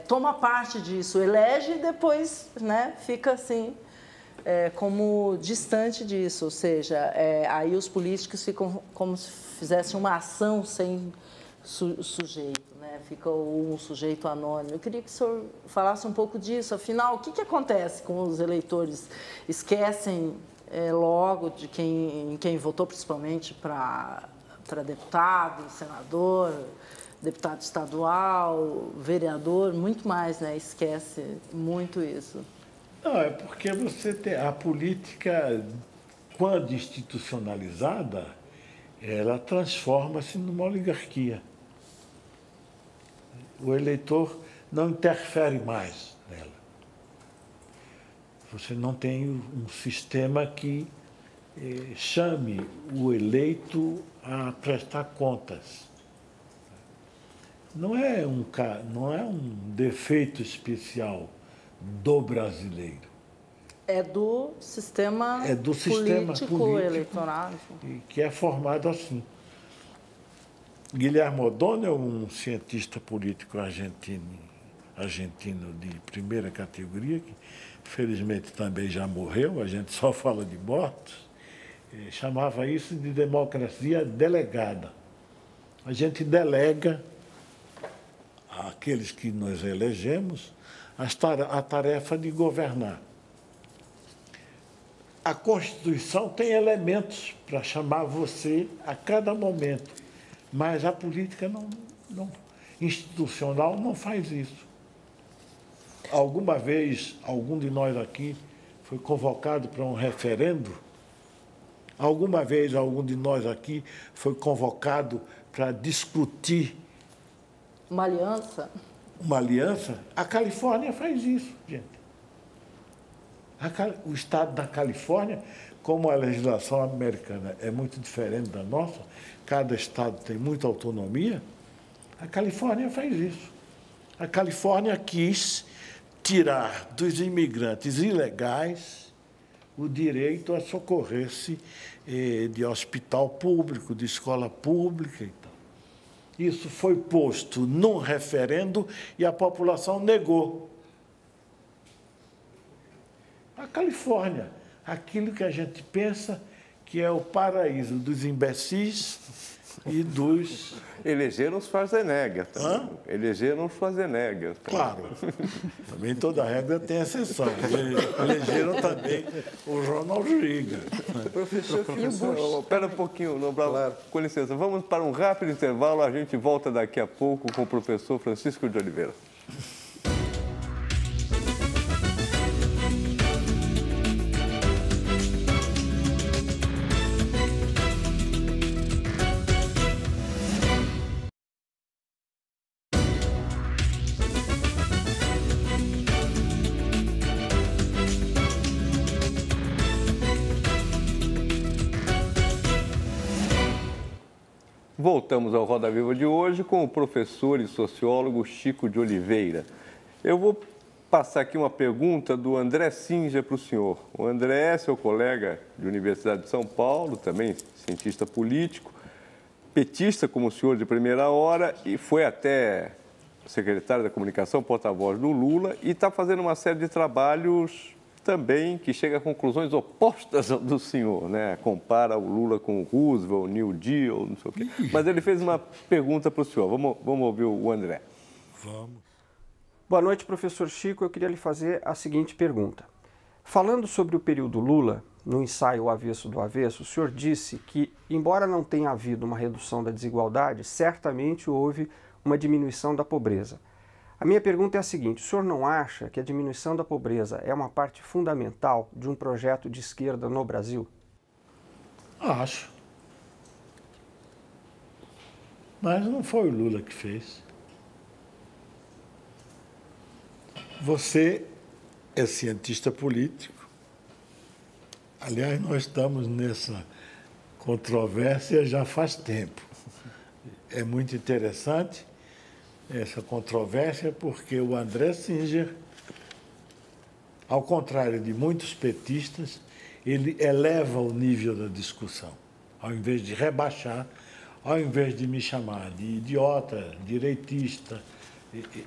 toma parte disso, elege e depois, né, fica assim, como distante disso. Ou seja, aí os políticos ficam como se fizessem uma ação sem sujeito, né? Fica um sujeito anônimo. Eu queria que o senhor falasse um pouco disso. Afinal, o que acontece com os eleitores? Esquecem logo de quem votou, principalmente para deputado, senador, deputado estadual, vereador, muito mais, né? Esquece muito isso. Não, é porque a política, quando institucionalizada, ela transforma-se numa oligarquia. O eleitor não interfere mais nela. Você não tem um sistema que chame o eleito a prestar contas. Não é um defeito especial do brasileiro. É do sistema político eleitoral. Que é formado assim. Guilherme O'Donnell, um cientista político argentino de primeira categoria, que felizmente também já morreu, a gente só fala de mortos, chamava isso de democracia delegada. A gente delega àqueles que nós elegemos a tarefa de governar. A Constituição tem elementos para chamar você a cada momento, mas a política institucional não faz isso. Alguma vez, algum de nós aqui foi convocado para um referendo Alguma vez algum de nós aqui foi convocado para discutir Uma aliança? uma aliança? A Califórnia faz isso, gente. O estado da Califórnia, como a legislação americana é muito diferente da nossa, cada estado tem muita autonomia, a Califórnia faz isso. A Califórnia quis tirar dos imigrantes ilegais o direito a socorrer-se de hospital público, de escola pública e tal. Isso foi posto num referendo e a população negou. A Califórnia, aquilo que a gente pensa que é o paraíso dos imbecis e dos... Elegeram os Schwarzenegger também. Elegeram os Schwarzenegger. Claro, também toda regra tem exceção. Elegeram também o Ronald Reagan. Professor, espera um pouquinho, claro. Com licença. Vamos para um rápido intervalo, a gente volta daqui a pouco com o professor Francisco de Oliveira. Voltamos ao Roda Viva de hoje com o professor e sociólogo Chico de Oliveira. Eu vou passar aqui uma pergunta do André Singer para o senhor. O André é seu colega de Universidade de São Paulo, também cientista político, petista como o senhor de primeira hora e foi até secretário da Comunicação, porta-voz do Lula e está fazendo uma série de trabalhos também que chega a conclusões opostas ao do senhor, né? Compara o Lula com o Roosevelt, o New Deal, não sei o quê. Mas ele fez uma pergunta para o senhor. Vamos ouvir o André. Vamos. Boa noite, professor Chico. Eu queria lhe fazer a seguinte pergunta. Falando sobre o período Lula, no ensaio O Avesso do Avesso, o senhor disse que, embora não tenha havido uma redução da desigualdade, certamente houve uma diminuição da pobreza. A minha pergunta é a seguinte: o senhor não acha que a diminuição da pobreza é uma parte fundamental de um projeto de esquerda no Brasil? Acho. Mas não foi o Lula que fez. Você é cientista político. Aliás, nós estamos nessa controvérsia já faz tempo. É muito interessante essa controvérsia, porque o André Singer, ao contrário de muitos petistas, ele eleva o nível da discussão, ao invés de rebaixar, ao invés de me chamar de idiota, direitista,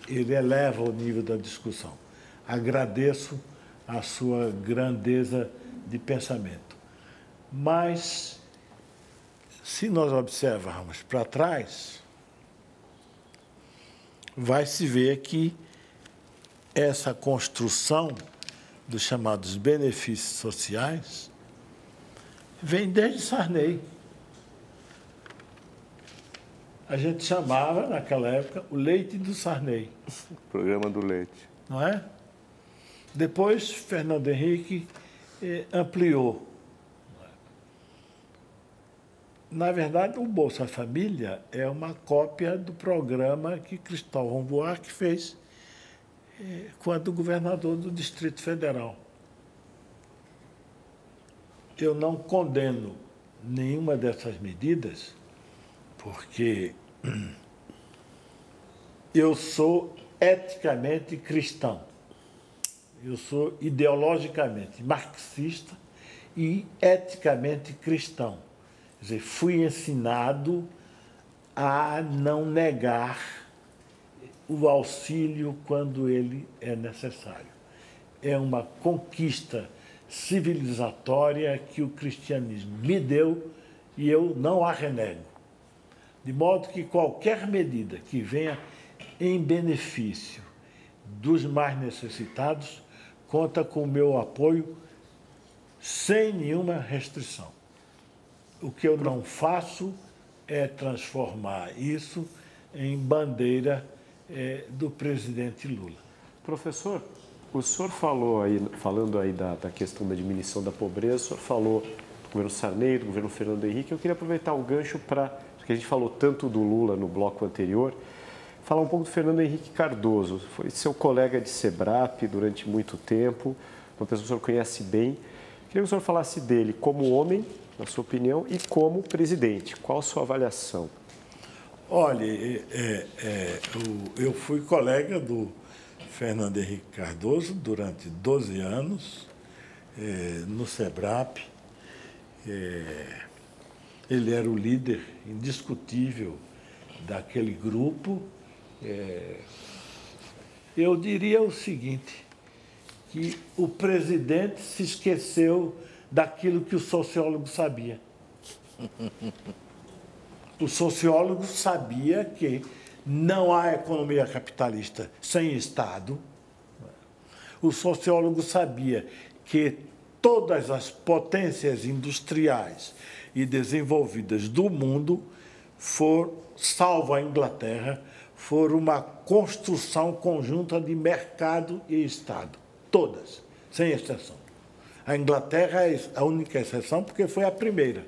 ele eleva o nível da discussão. Agradeço a sua grandeza de pensamento. Mas, se nós observarmos para trás, vai se ver que essa construção dos chamados benefícios sociais vem desde Sarney. A gente chamava, naquela época, o leite do Sarney. Programa do leite. Não é? Depois, Fernando Henrique ampliou. Na verdade, o Bolsa Família é uma cópia do programa que Cristóvão Buarque fez quando governador do Distrito Federal. Eu não condeno nenhuma dessas medidas, porque eu sou eticamente cristão. Eu sou ideologicamente marxista e eticamente cristão. Quer dizer, fui ensinado a não negar o auxílio quando ele é necessário. É uma conquista civilizatória que o cristianismo me deu e eu não a renego. De modo que qualquer medida que venha em benefício dos mais necessitados conta com o meu apoio sem nenhuma restrição. O que eu não faço é transformar isso em bandeira do presidente Lula. Professor, o senhor falou aí, falando aí da questão da diminuição da pobreza, o senhor falou governo Sarney, do governo Fernando Henrique. Eu queria aproveitar o gancho porque a gente falou tanto do Lula no bloco anterior, falar um pouco do Fernando Henrique Cardoso. Foi seu colega de SEBRAP durante muito tempo, uma pessoa que o senhor conhece bem. Queria que o senhor falasse dele como homem, na sua opinião, e como presidente. Qual a sua avaliação? Olha, eu fui colega do Fernando Henrique Cardoso durante 12 anos, no SEBRAP. Ele era o líder indiscutível daquele grupo. Eu diria o seguinte, que o presidente se esqueceu daquilo que o sociólogo sabia. O sociólogo sabia que não há economia capitalista sem Estado. O sociólogo sabia que todas as potências industriais e desenvolvidas do mundo salvo a Inglaterra, foram uma construção conjunta de mercado e Estado. Todas, sem exceção. A Inglaterra é a única exceção porque foi a primeira.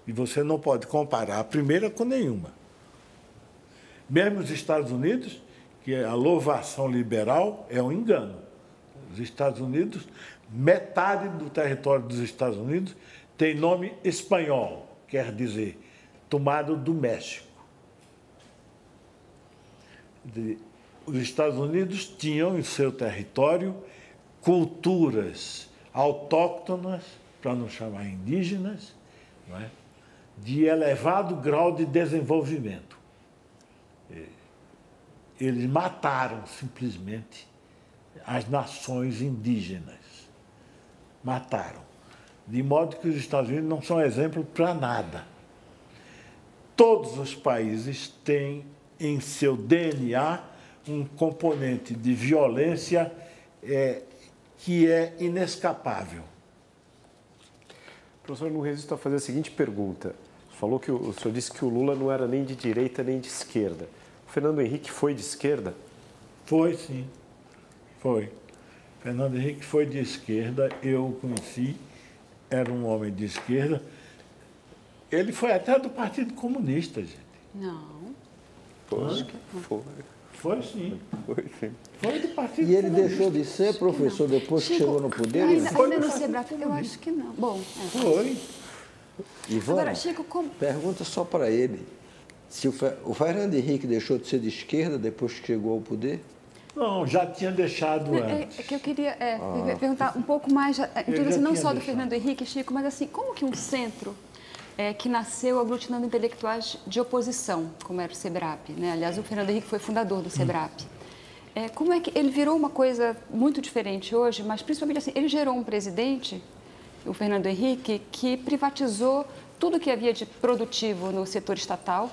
E você não pode comparar a primeira com nenhuma. Mesmo os Estados Unidos, que a louvação liberal é um engano. Os Estados Unidos, metade do território dos Estados Unidos tem nome espanhol, quer dizer, tomado do México. Os Estados Unidos tinham em seu território culturas autóctonas, para não chamar indígenas, não é? De elevado grau de desenvolvimento. Eles mataram simplesmente as nações indígenas. Mataram. De modo que os Estados Unidos não são exemplo para nada. Todos os países têm em seu DNA um componente de violência que é inescapável. Professor, não resisto a fazer a seguinte pergunta. O senhor disse que o Lula não era nem de direita nem de esquerda. O Fernando Henrique foi de esquerda? Foi, sim. Foi. Fernando Henrique foi de esquerda, eu o conheci, era um homem de esquerda. Ele foi até do Partido Comunista, gente. Não. Foi. Foi, sim. Foi, sim. Foi do Partido E ele Comunista. deixou de ser professor depois que chegou no poder? Ainda Foi no do SEBRAP, Partido eu acho que não. Bom, Foi. Ivana, Agora, Chico, como... pergunta só para ele. Se o Fernando Henrique deixou de ser de esquerda depois que chegou ao poder? Não, já tinha deixado antes. É que eu queria perguntar um pouco mais, interesse não só do deixado. Fernando Henrique, Chico, mas assim, como que um centro que nasceu aglutinando intelectuais de oposição, como era o SEBRAP, né? Aliás, o Fernando Henrique foi fundador do SEBRAP. Como é que ele virou uma coisa muito diferente hoje, mas principalmente assim, ele gerou um presidente, o Fernando Henrique, que privatizou tudo que havia de produtivo no setor estatal,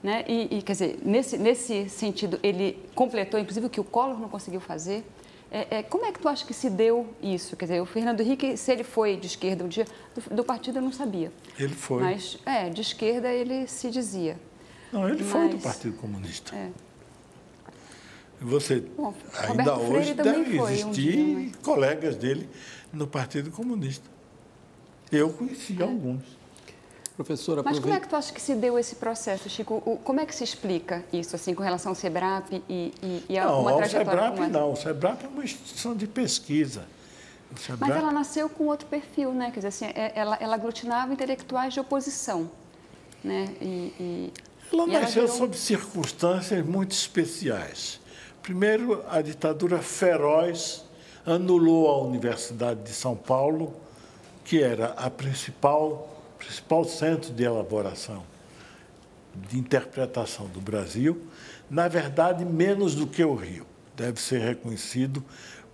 né? E quer dizer, nesse sentido, ele completou, inclusive, o que o Collor não conseguiu fazer. Como é que tu acha que se deu isso? Quer dizer, o Fernando Henrique, se ele foi de esquerda um dia, do partido eu não sabia. Ele foi. Mas, de esquerda ele se dizia. Não, ele foi do Partido Comunista. Você, Bom, ainda Roberto hoje, Freire também deve foi existir um dia, colegas dele no Partido Comunista. Eu conheci alguns. Professora, Mas como é que tu acha que se deu esse processo, Chico? Como é que se explica isso, assim, com relação ao SEBRAP e a Não, uma ao trajetória SEBRAP como essa? não. O SEBRAP é uma instituição de pesquisa. O SEBRAP... Mas ela nasceu com outro perfil, né? Quer dizer, assim, ela aglutinava intelectuais de oposição, né? Ela e ela nasceu virou... sob circunstâncias muito especiais. Primeiro, a ditadura feroz anulou a Universidade de São Paulo, que era a principal centro de elaboração, de interpretação do Brasil, na verdade, menos do que o Rio. Deve ser reconhecido,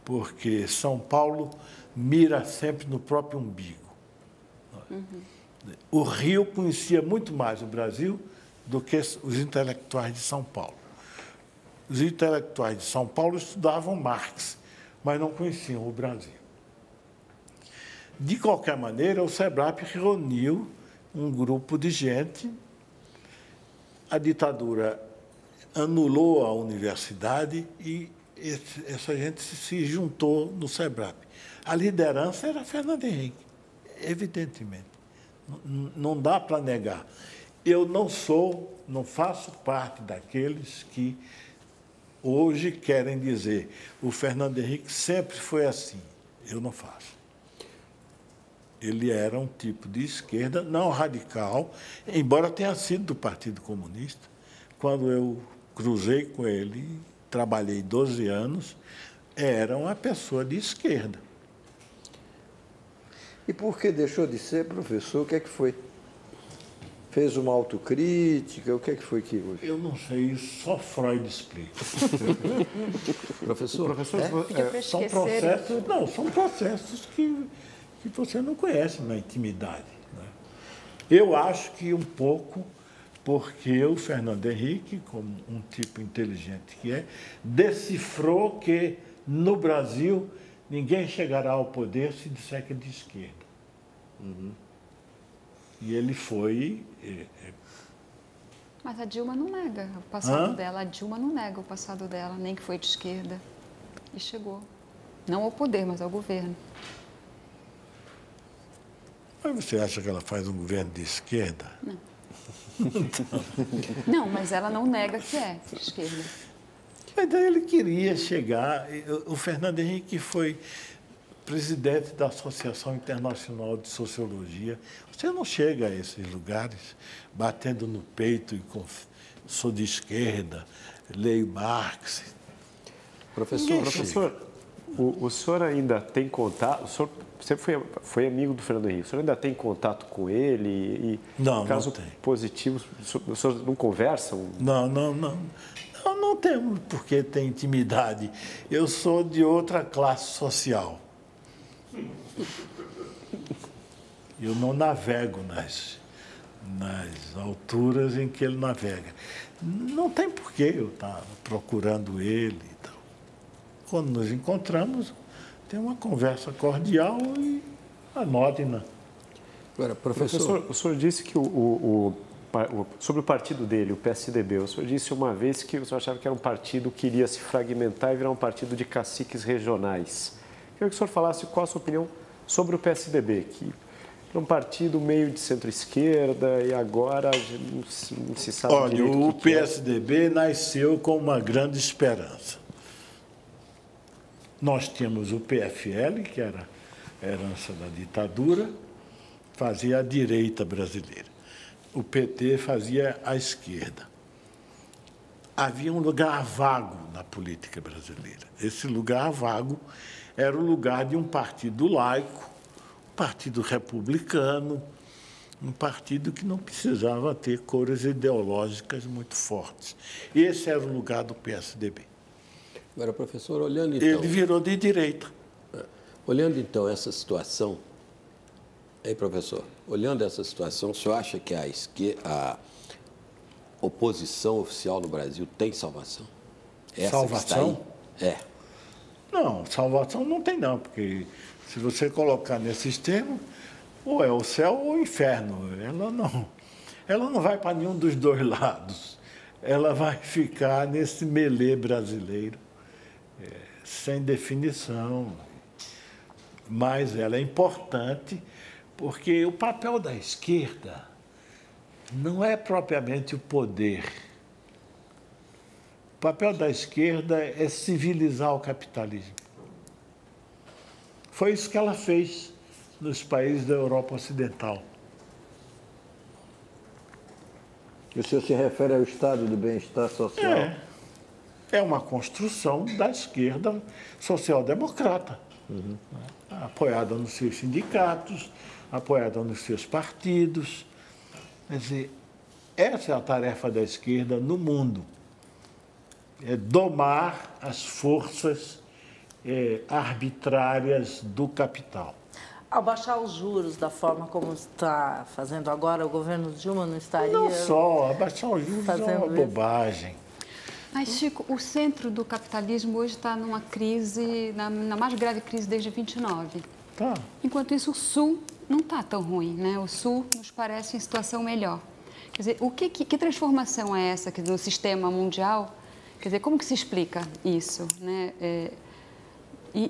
porque São Paulo mira sempre no próprio umbigo. O Rio conhecia muito mais o Brasil do que os intelectuais de São Paulo. Os intelectuais de São Paulo estudavam Marx, mas não conheciam o Brasil. De qualquer maneira, o SEBRAP reuniu um grupo de gente, a ditadura anulou a universidade e essa gente se juntou no SEBRAP. A liderança era Fernando Henrique. Evidentemente. Não dá para negar. Eu não faço parte daqueles que hoje querem dizer o Fernando Henrique sempre foi assim. Eu não faço. Ele era um tipo de esquerda, não radical, embora tenha sido do Partido Comunista. Quando eu cruzei com ele, trabalhei 12 anos, era uma pessoa de esquerda. E por que deixou de ser, professor? O que é que foi? Fez uma autocrítica? O que é que foi que houve? Eu não sei, só Freud explica. Professor, são processos que você não conhece na intimidade, né? Eu acho que um pouco porque o Fernando Henrique, como um tipo inteligente que é, decifrou que no Brasil ninguém chegará ao poder se disser que é de esquerda. Uhum. E ele foi... Mas a Dilma não nega o passado dela. A Dilma não nega o passado dela, nem que foi de esquerda. E chegou. Não ao poder, mas ao governo. Mas você acha que ela faz um governo de esquerda? Não. Não, mas ela não nega que é de esquerda. Mas daí ele queria chegar... O Fernando Henrique foi presidente da Associação Internacional de Sociologia. Você não chega a esses lugares batendo no peito e sou de esquerda, leio Marx. Professor, o senhor ainda tem contato? O senhor sempre foi amigo do Fernando Henrique. O senhor ainda tem contato com ele? E, não, caso não tem. positivo, o senhor não conversa? Não. Não temos porque tem intimidade. Eu sou de outra classe social. Eu não navego nas alturas em que ele navega. Não tem porquê eu estar procurando ele e tal. Quando nos encontramos, tem uma conversa cordial e anódina. Agora, professor, o senhor disse que sobre o partido dele, o PSDB, o senhor disse uma vez que o senhor achava que era um partido que iria se fragmentar e virar um partido de caciques regionais. Queria que o senhor falasse qual a sua opinião sobre o PSDB, que é um partido meio de centro-esquerda e agora não se sabe direito o PSDB nasceu com uma grande esperança. Nós tínhamos o PFL, que era a herança da ditadura, fazia a direita brasileira. O PT fazia a esquerda. Havia um lugar vago na política brasileira. Esse lugar vago era o lugar de um partido laico, um partido republicano, um partido que não precisava ter cores ideológicas muito fortes. Esse era o lugar do PSDB. Agora, professor, olhando então... Ele virou de direita. Olhando então essa situação, professor, olhando essa situação, o senhor acha que a oposição oficial no Brasil tem salvação? Salvação? Não, salvação não tem não, porque se você colocar nesses termos, ou é o céu ou o inferno. Ela não vai para nenhum dos dois lados. Ela vai ficar nesse melê brasileiro, sem definição. Mas ela é importante porque o papel da esquerda não é propriamente o poder. O papel da esquerda é civilizar o capitalismo. Foi isso que ela fez nos países da Europa Ocidental. O senhor se refere ao estado do bem-estar social? É uma construção da esquerda social-democrata, apoiada nos seus sindicatos, apoiada nos seus partidos. Quer dizer, essa é a tarefa da esquerda no mundo. É domar as forças arbitrárias do capital. Ao baixar os juros da forma como está fazendo agora, o governo Dilma não estaria... Não só, abaixar os juros é uma bobagem. Mas, Chico, o centro do capitalismo hoje está numa crise, na mais grave crise desde 29. Tá. Enquanto isso, o Sul não está tão ruim, né? O Sul nos parece em situação melhor. Quer dizer, que transformação é essa no sistema mundial? Quer dizer, como que se explica isso, né?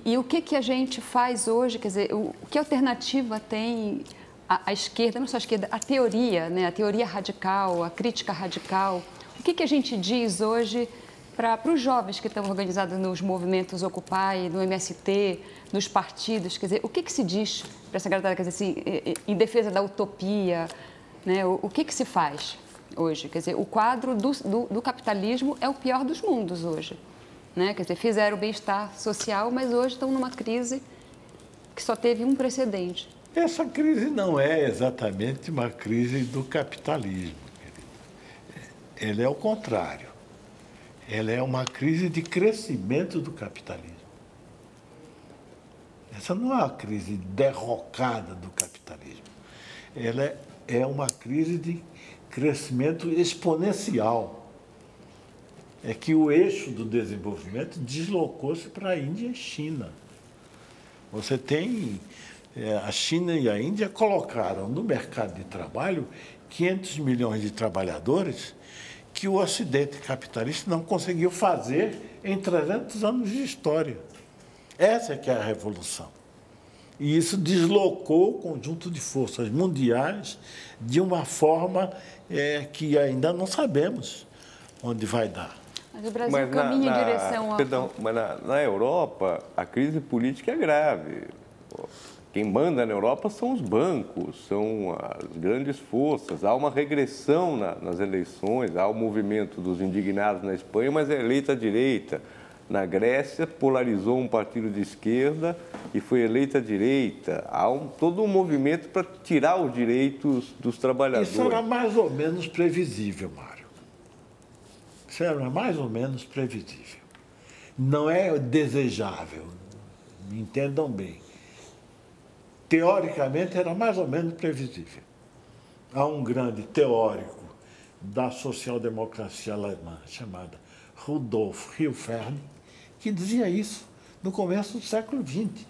E o que a gente faz hoje, quer dizer, que alternativa tem a esquerda, não só a esquerda, a teoria, né? A teoria radical, a crítica radical. O que a gente diz hoje para os jovens que estão organizados nos movimentos Occupy, no MST, nos partidos? Quer dizer, o que se diz para essa galera, quer dizer, assim, em defesa da utopia, né? O que se faz hoje? Quer dizer, o quadro do capitalismo é o pior dos mundos hoje, né? Quer dizer, fizeram o bem-estar social, mas hoje estão numa crise que só teve um precedente. Essa crise não é exatamente uma crise do capitalismo, querido. Ela é o contrário. Ela é uma crise de crescimento do capitalismo. Essa não é uma crise derrocada do capitalismo. Ela é uma crise de crescimento exponencial. É que o eixo do desenvolvimento deslocou-se para a Índia e China. Você tem... A China e a Índia colocaram no mercado de trabalho 500 milhões de trabalhadores que o Ocidente capitalista não conseguiu fazer em 300 anos de história. Essa é que é a revolução. E isso deslocou o conjunto de forças mundiais de uma forma que ainda não sabemos onde vai dar. Mas o Brasil caminha em direção a... Perdão, mas na Europa a crise política é grave. Quem manda na Europa são os bancos, são as grandes forças. Há uma regressão nas eleições, há o movimento dos indignados na Espanha, mas é eleita a direita. Na Grécia, polarizou um partido de esquerda e foi eleita a direita. Há todo um movimento para tirar os direitos dos trabalhadores. Isso era mais ou menos previsível, Mário. Isso era mais ou menos previsível. Não é desejável, me entendam bem. Teoricamente, era mais ou menos previsível. Há um grande teórico da social-democracia alemã, chamado Rudolf Hilferd, que dizia isso no começo do século XX.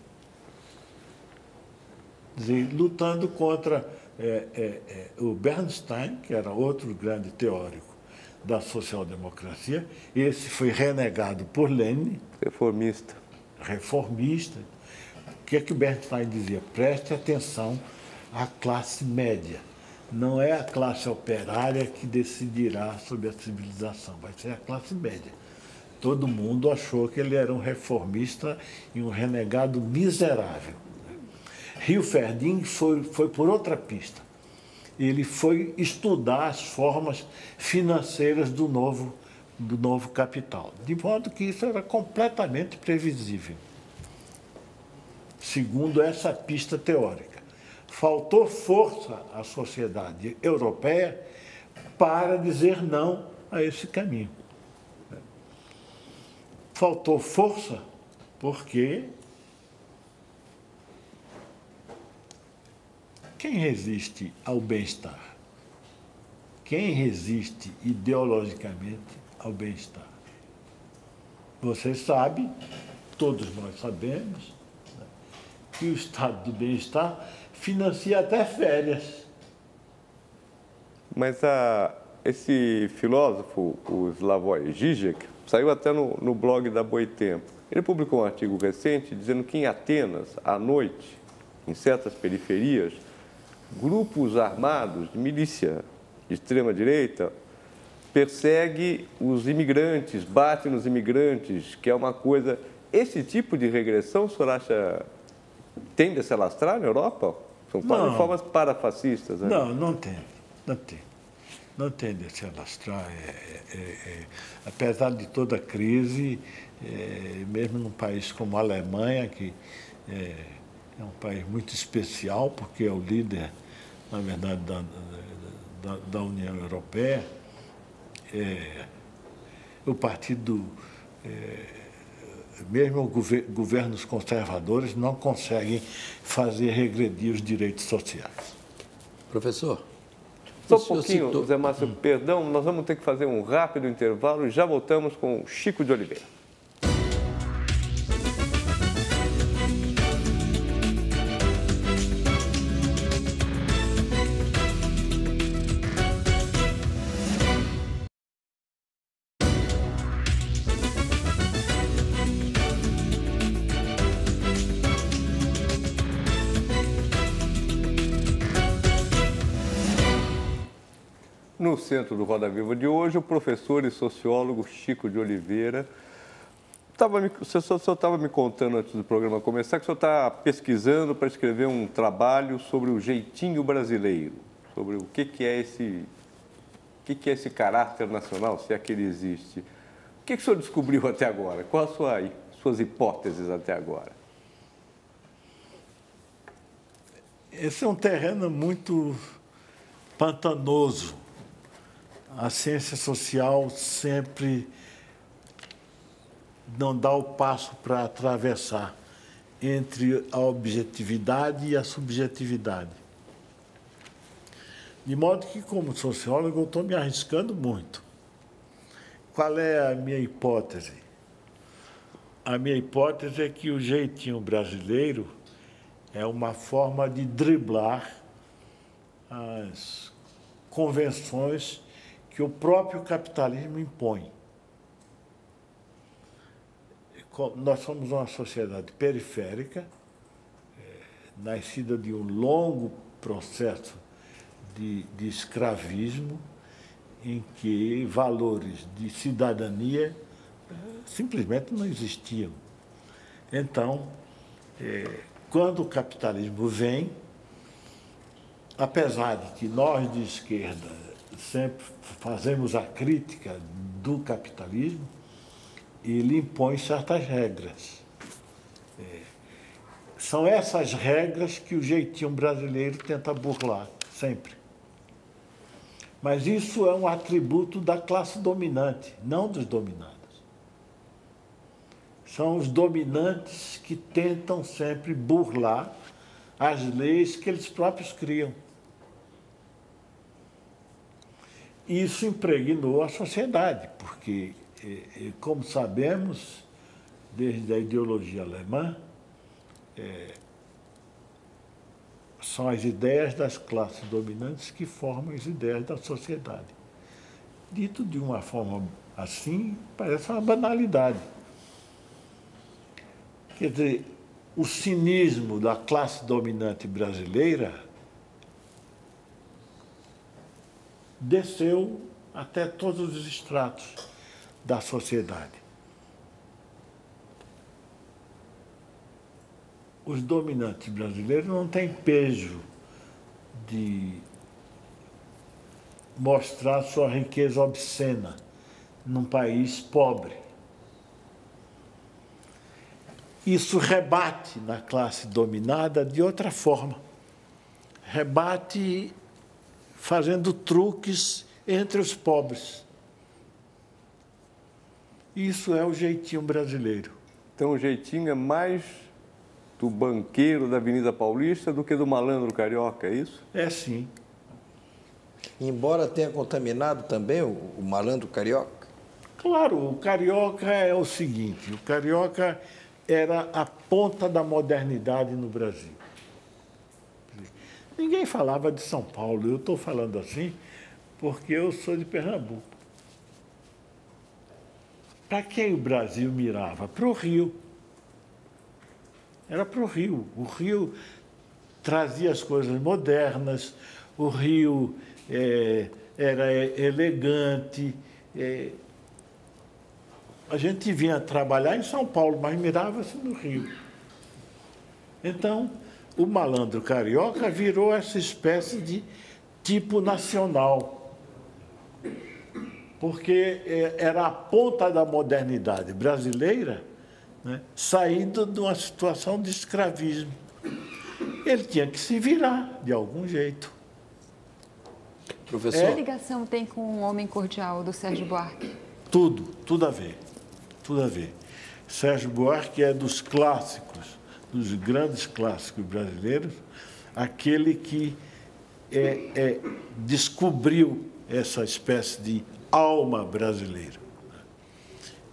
Lutando contra o Bernstein, que era outro grande teórico da social-democracia. Esse foi renegado por Lenin. Reformista. O que é que o Bernstein dizia? Preste atenção à classe média. Não é a classe operária que decidirá sobre a civilização, vai ser a classe média. Todo mundo achou que ele era um reformista e um renegado miserável. Hilferding foi por outra pista. Ele foi estudar as formas financeiras do novo capital, de modo que isso era completamente previsível. Segundo essa pista teórica. Faltou força à sociedade europeia para dizer não a esse caminho. Faltou força porque quem resiste ao bem-estar? Quem resiste ideologicamente ao bem-estar? Você sabe, todos nós sabemos, que o estado do bem-estar financia até férias. Mas esse filósofo, o Slavoj Žižek, saiu até no blog da Boitempo. Ele publicou um artigo recente dizendo que em Atenas, à noite, em certas periferias, grupos armados de milícia de extrema-direita perseguem os imigrantes, batem nos imigrantes, que é uma coisa... Esse tipo de regressão, o senhor acha... tende a se alastrar na Europa? São quase formas parafascistas. Né? Não tem. Não tende a se alastrar. Apesar de toda a crise, mesmo num país como a Alemanha, que é um país muito especial, porque é o líder, na verdade, da União Europeia, o partido... mesmo governos conservadores não conseguem fazer regredir os direitos sociais. Professor? Só um pouquinho, Zé Márcio, perdão, nós vamos ter que fazer um rápido intervalo e já voltamos com o Chico de Oliveira. no centro do Roda Viva de hoje o professor e sociólogo Chico de Oliveira. O senhor estava me contando antes do programa começar que o senhor está pesquisando para escrever um trabalho sobre o jeitinho brasileiro, sobre o que é esse caráter nacional, se é que ele existe. O que o senhor descobriu até agora? Quais suas hipóteses até agora? Esse é um terreno muito pantanoso. A ciência social sempre não dá o passo para atravessar entre a objetividade e a subjetividade. De modo que, como sociólogo, eu estou me arriscando muito. Qual é a minha hipótese? A minha hipótese é que o jeitinho brasileiro é uma forma de driblar as convenções que o próprio capitalismo impõe. Nós somos uma sociedade periférica, nascida de um longo processo de escravismo, em que valores de cidadania simplesmente não existiam. Então, quando o capitalismo vem, apesar de que nós de esquerda sempre fazemos a crítica do capitalismo, ele impõe certas regras. São essas regras que o jeitinho brasileiro tenta burlar, sempre. Mas isso é um atributo da classe dominante, não dos dominados. São os dominantes que tentam sempre burlar as leis que eles próprios criam. Isso impregnou a sociedade, porque, como sabemos, desde a ideologia alemã, são as ideias das classes dominantes que formam as ideias da sociedade. Dito de uma forma assim, parece uma banalidade. Quer dizer, o cinismo da classe dominante brasileira desceu até todos os estratos da sociedade. Os dominantes brasileiros não têm pejo de mostrar sua riqueza obscena num país pobre. Isso rebate na classe dominada de outra forma. Rebate fazendo truques entre os pobres. Isso é o jeitinho brasileiro. Então, o jeitinho é mais do banqueiro da Avenida Paulista do que do malandro carioca, é isso? É, sim. Embora tenha contaminado também o malandro carioca? Claro, o carioca é o seguinte, o carioca era a ponta da modernidade no Brasil. Ninguém falava de São Paulo, eu estou falando assim porque eu sou de Pernambuco. Para quem o Brasil mirava? Para o Rio. Era para o Rio. O Rio trazia as coisas modernas, o Rio era elegante. A gente vinha trabalhar em São Paulo, mas mirava-se no Rio. Então, o malandro carioca virou essa espécie de tipo nacional, porque era a ponta da modernidade brasileira, né, saindo de uma situação de escravismo. Ele tinha que se virar de algum jeito. Professor, que ligação tem com o Homem Cordial do Sérgio Buarque? Tudo a ver. Tudo a ver. Sérgio Buarque é dos clássicos, dos grandes clássicos brasileiros, aquele que descobriu essa espécie de alma brasileira.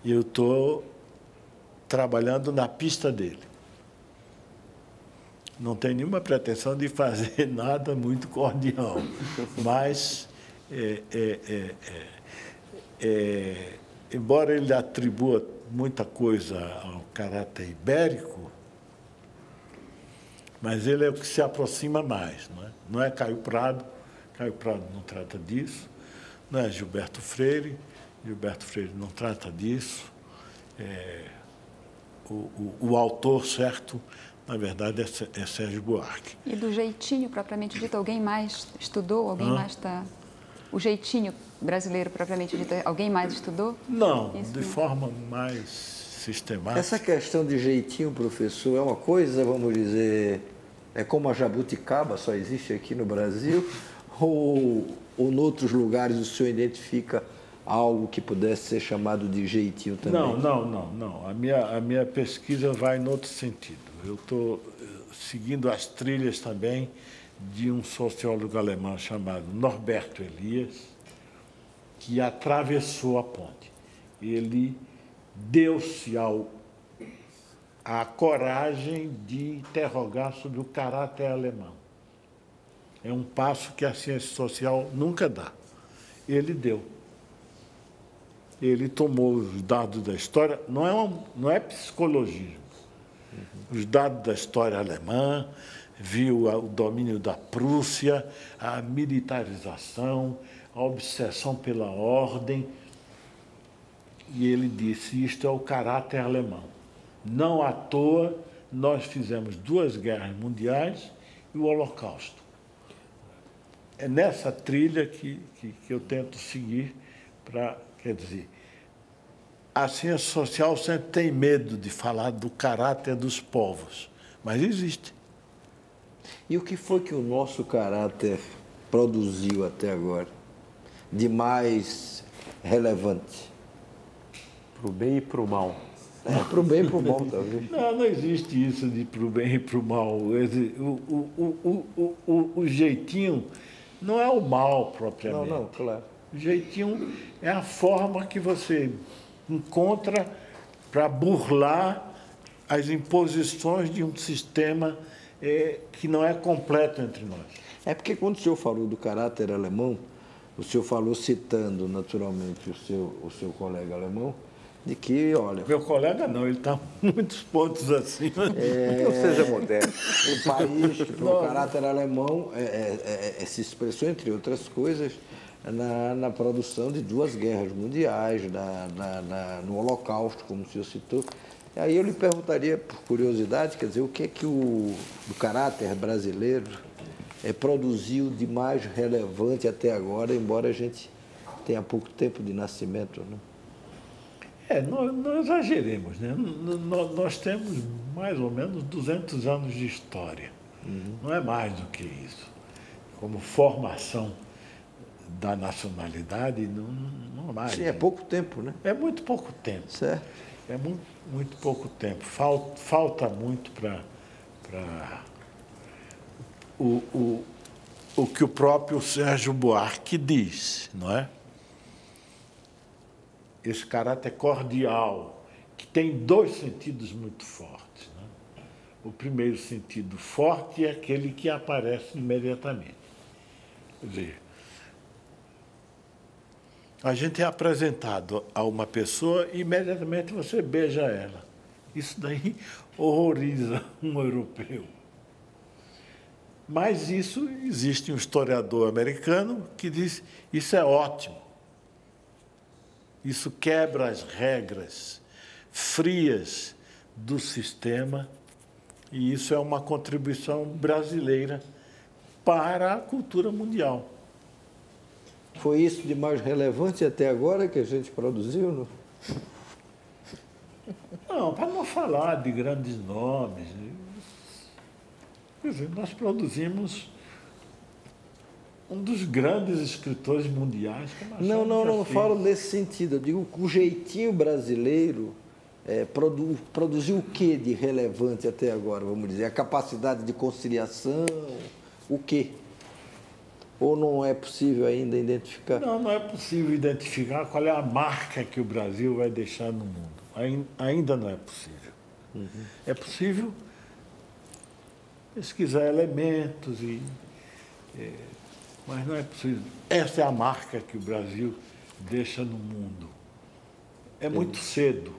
Eu estou trabalhando na pista dele. Não tenho nenhuma pretensão de fazer nada muito cordial, mas, embora ele atribua muita coisa ao caráter ibérico, mas ele é o que se aproxima mais, não é? Não é Caio Prado não trata disso, não é Gilberto Freire não trata disso. O autor certo, na verdade, é Sérgio Buarque. E do jeitinho propriamente dito, alguém mais estudou? Alguém mais está... O jeitinho brasileiro propriamente dito, alguém mais estudou? Não, Isso, de forma mais sistemática. Essa questão de jeitinho, professor, é uma coisa, vamos dizer, é como a jabuticaba, só existe aqui no Brasil? Ou em outros lugares o senhor identifica algo que pudesse ser chamado de jeitinho também? Não. A minha pesquisa vai em outro sentido. Eu estou seguindo as trilhas também de um sociólogo alemão chamado Norberto Elias, que atravessou a ponte. Ele deu-se a coragem de interrogar sobre o caráter alemão. É um passo que a ciência social nunca dá. Ele deu. Ele tomou os dados da história, não é psicologismo. Os dados da história alemã, viu o domínio da Prússia, a militarização, a obsessão pela ordem, e ele disse, isto é o caráter alemão. Não à toa, nós fizemos 2 guerras mundiais e o Holocausto. É nessa trilha que eu tento seguir para, quer dizer, a ciência social sempre tem medo de falar do caráter dos povos, mas existe. E o que foi que o nosso caráter produziu até agora de mais relevante? Para o bem e para o mal. Para o bem e para o mal, talvez. Não existe isso de para o bem e para o mal. O jeitinho não é o mal propriamente. Não, claro. O jeitinho é a forma que você encontra para burlar as imposições de um sistema que não é completo entre nós. É porque quando o senhor falou do caráter alemão, o senhor falou citando naturalmente o seu colega alemão, de que, olha... Meu colega não, ele está muitos pontos acima. Não seja moderno. O país que tem o caráter alemão se expressou, entre outras coisas, na produção de 2 guerras mundiais, no Holocausto, como o senhor citou. E aí eu lhe perguntaria, por curiosidade, quer dizer, o que é que o caráter brasileiro produziu de mais relevante até agora, embora a gente tenha pouco tempo de nascimento, né? Não exageremos, né? Nós temos mais ou menos 200 anos de história. Não é mais do que isso. Como formação da nacionalidade, não é mais. Sim, é pouco tempo, né? É muito pouco tempo. Certo. É muito pouco tempo. Falta muito para o que o próprio Sérgio Buarque diz, não é? Esse caráter cordial, que tem 2 sentidos muito fortes, né? O primeiro sentido forte é aquele que aparece imediatamente. Quer dizer, a gente é apresentado a uma pessoa e imediatamente você beija ela. Isso daí horroriza um europeu. Mas isso, existe um historiador americano que diz, isso é ótimo. Isso quebra as regras frias do sistema e isso é uma contribuição brasileira para a cultura mundial. Foi isso de mais relevante até agora que a gente produziu, não? Não, para não falar de grandes nomes. Quer dizer, nós produzimos um dos grandes escritores mundiais. Não falo nesse sentido. Eu digo que o jeitinho brasileiro produziu o que de relevante até agora, vamos dizer? A capacidade de conciliação, o quê? Ou não é possível ainda identificar? Não é possível identificar qual é a marca que o Brasil vai deixar no mundo. Ainda não é possível. É possível pesquisar elementos, mas não é possível. Essa é a marca que o Brasil deixa no mundo. É muito cedo,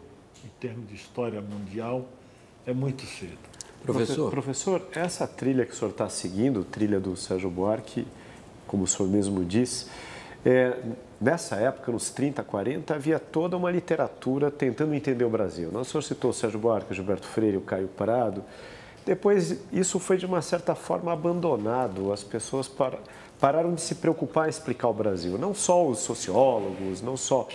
em termos de história mundial, é muito cedo. Professor, essa trilha que o senhor está seguindo, trilha do Sérgio Buarque, como o senhor mesmo disse, Nessa época, nos 30, 40, havia toda uma literatura tentando entender o Brasil. O senhor citou o Sérgio Buarque, o Gilberto Freire, o Caio Prado. Depois, isso foi, de uma certa forma, abandonado. As pessoas pararam de se preocupar em explicar o Brasil. Não só os sociólogos, não só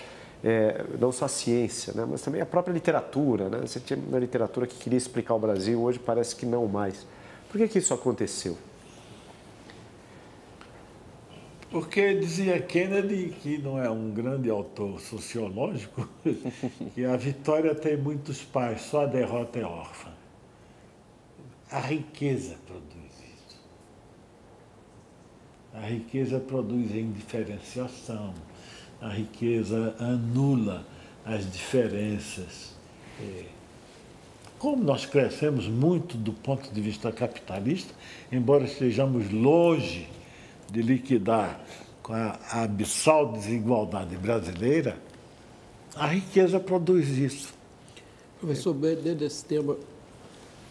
a ciência, né? Mas também a própria literatura. Né? Você tinha uma literatura que queria explicar o Brasil, hoje parece que não mais. Por que isso aconteceu? Porque dizia Kennedy, que não é um grande autor sociológico, que a vitória tem muitos pais, só a derrota é órfã. A riqueza produz isso. A riqueza produz indiferenciação, a riqueza anula as diferenças. Como nós crescemos muito do ponto de vista capitalista, embora estejamos longe de liquidar com a abissal desigualdade brasileira, a riqueza produz isso. Professor, dentro desse tema,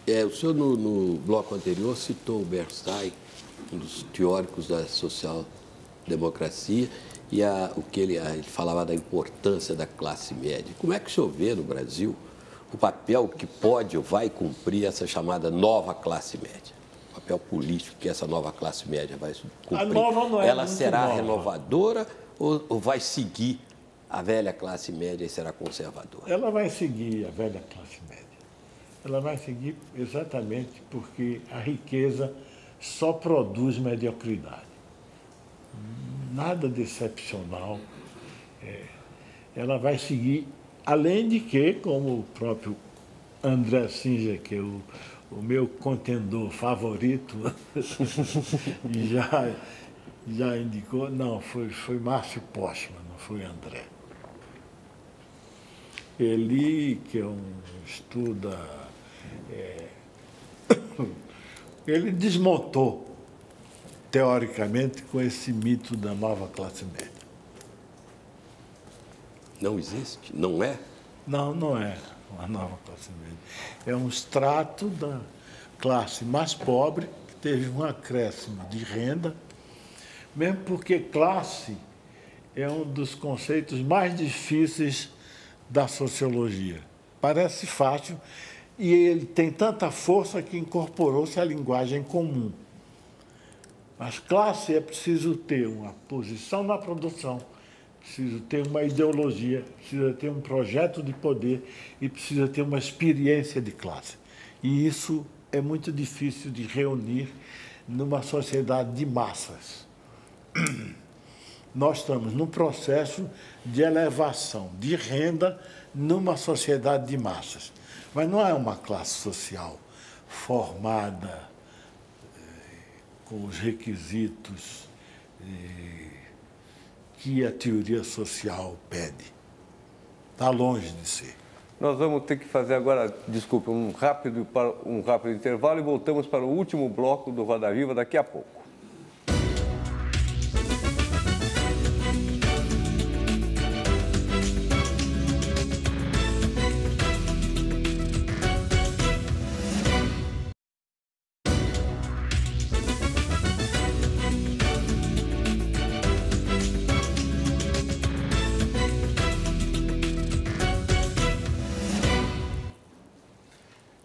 o senhor no bloco anterior citou o Bernstein, um dos teóricos da social-democracia, e ele falava da importância da classe média. Como é que o senhor vê no Brasil o papel que pode ou vai cumprir essa chamada nova classe média? Papel político que essa nova classe média vai cumprir. A nova não é Ela muito será nova. renovadora ou vai seguir a velha classe média e será conservadora? Ela vai seguir a velha classe média. Ela vai seguir exatamente porque a riqueza só produz mediocridade. Nada de excepcional. Ela vai seguir, além de que, como o próprio André Singer, que é o meu contendor favorito, já indicou, não, foi Márcio Postman, não foi André. Ele, que estuda, ele desmontou, teoricamente, com esse mito da nova classe média. Não existe? Não é? Não, não é uma nova classe média. É um extrato da classe mais pobre, que teve um acréscimo de renda, mesmo porque classe é um dos conceitos mais difíceis da sociologia. Parece fácil e ele tem tanta força que incorporou-se à linguagem comum. Mas classe é preciso ter uma posição na produção, precisa ter uma ideologia, precisa ter um projeto de poder e precisa ter uma experiência de classe. E isso é muito difícil de reunir numa sociedade de massas. Nós estamos num processo de elevação de renda numa sociedade de massas. Mas não é uma classe social formada com os requisitos que a teoria social pede. Está longe de ser. Nós vamos ter que fazer agora, desculpe, um rápido intervalo e voltamos para o último bloco do Roda Viva daqui a pouco.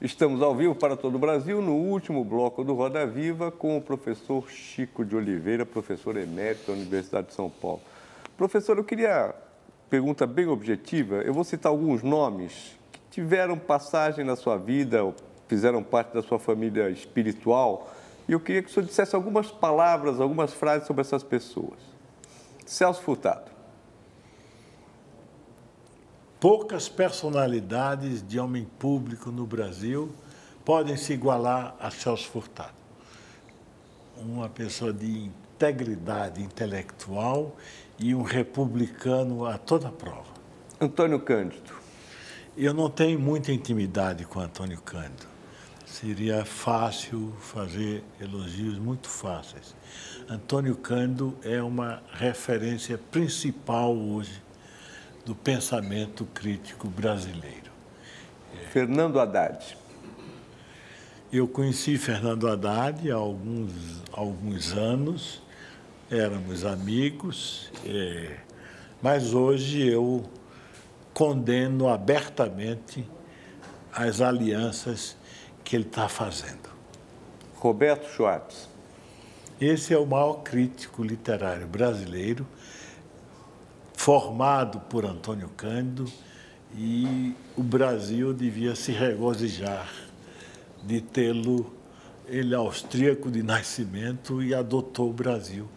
Estamos ao vivo para todo o Brasil, no último bloco do Roda Viva, com o professor Chico de Oliveira, professor emérito da Universidade de São Paulo. Professor, eu queria, pergunta bem objetiva, eu vou citar alguns nomes que tiveram passagem na sua vida, ou fizeram parte da sua família espiritual, e eu queria que o senhor dissesse algumas palavras, algumas frases sobre essas pessoas. Celso Furtado. Poucas personalidades de homem público no Brasil podem se igualar a Celso Furtado. Uma pessoa de integridade intelectual e um republicano a toda prova. Antônio Cândido. Eu não tenho muita intimidade com Antônio Cândido. Seria fácil fazer elogios muito fáceis. Antônio Cândido é uma referência principal hoje do pensamento crítico brasileiro. Fernando Haddad. Eu conheci Fernando Haddad há alguns anos. éramos amigos, mas hoje eu condeno abertamente as alianças que ele está fazendo. Roberto Schwartz. Esse é o maior crítico literário brasileiro, formado por Antônio Cândido, e o Brasil devia se regozijar de tê-lo. Ele é austríaco de nascimento e adotou o Brasil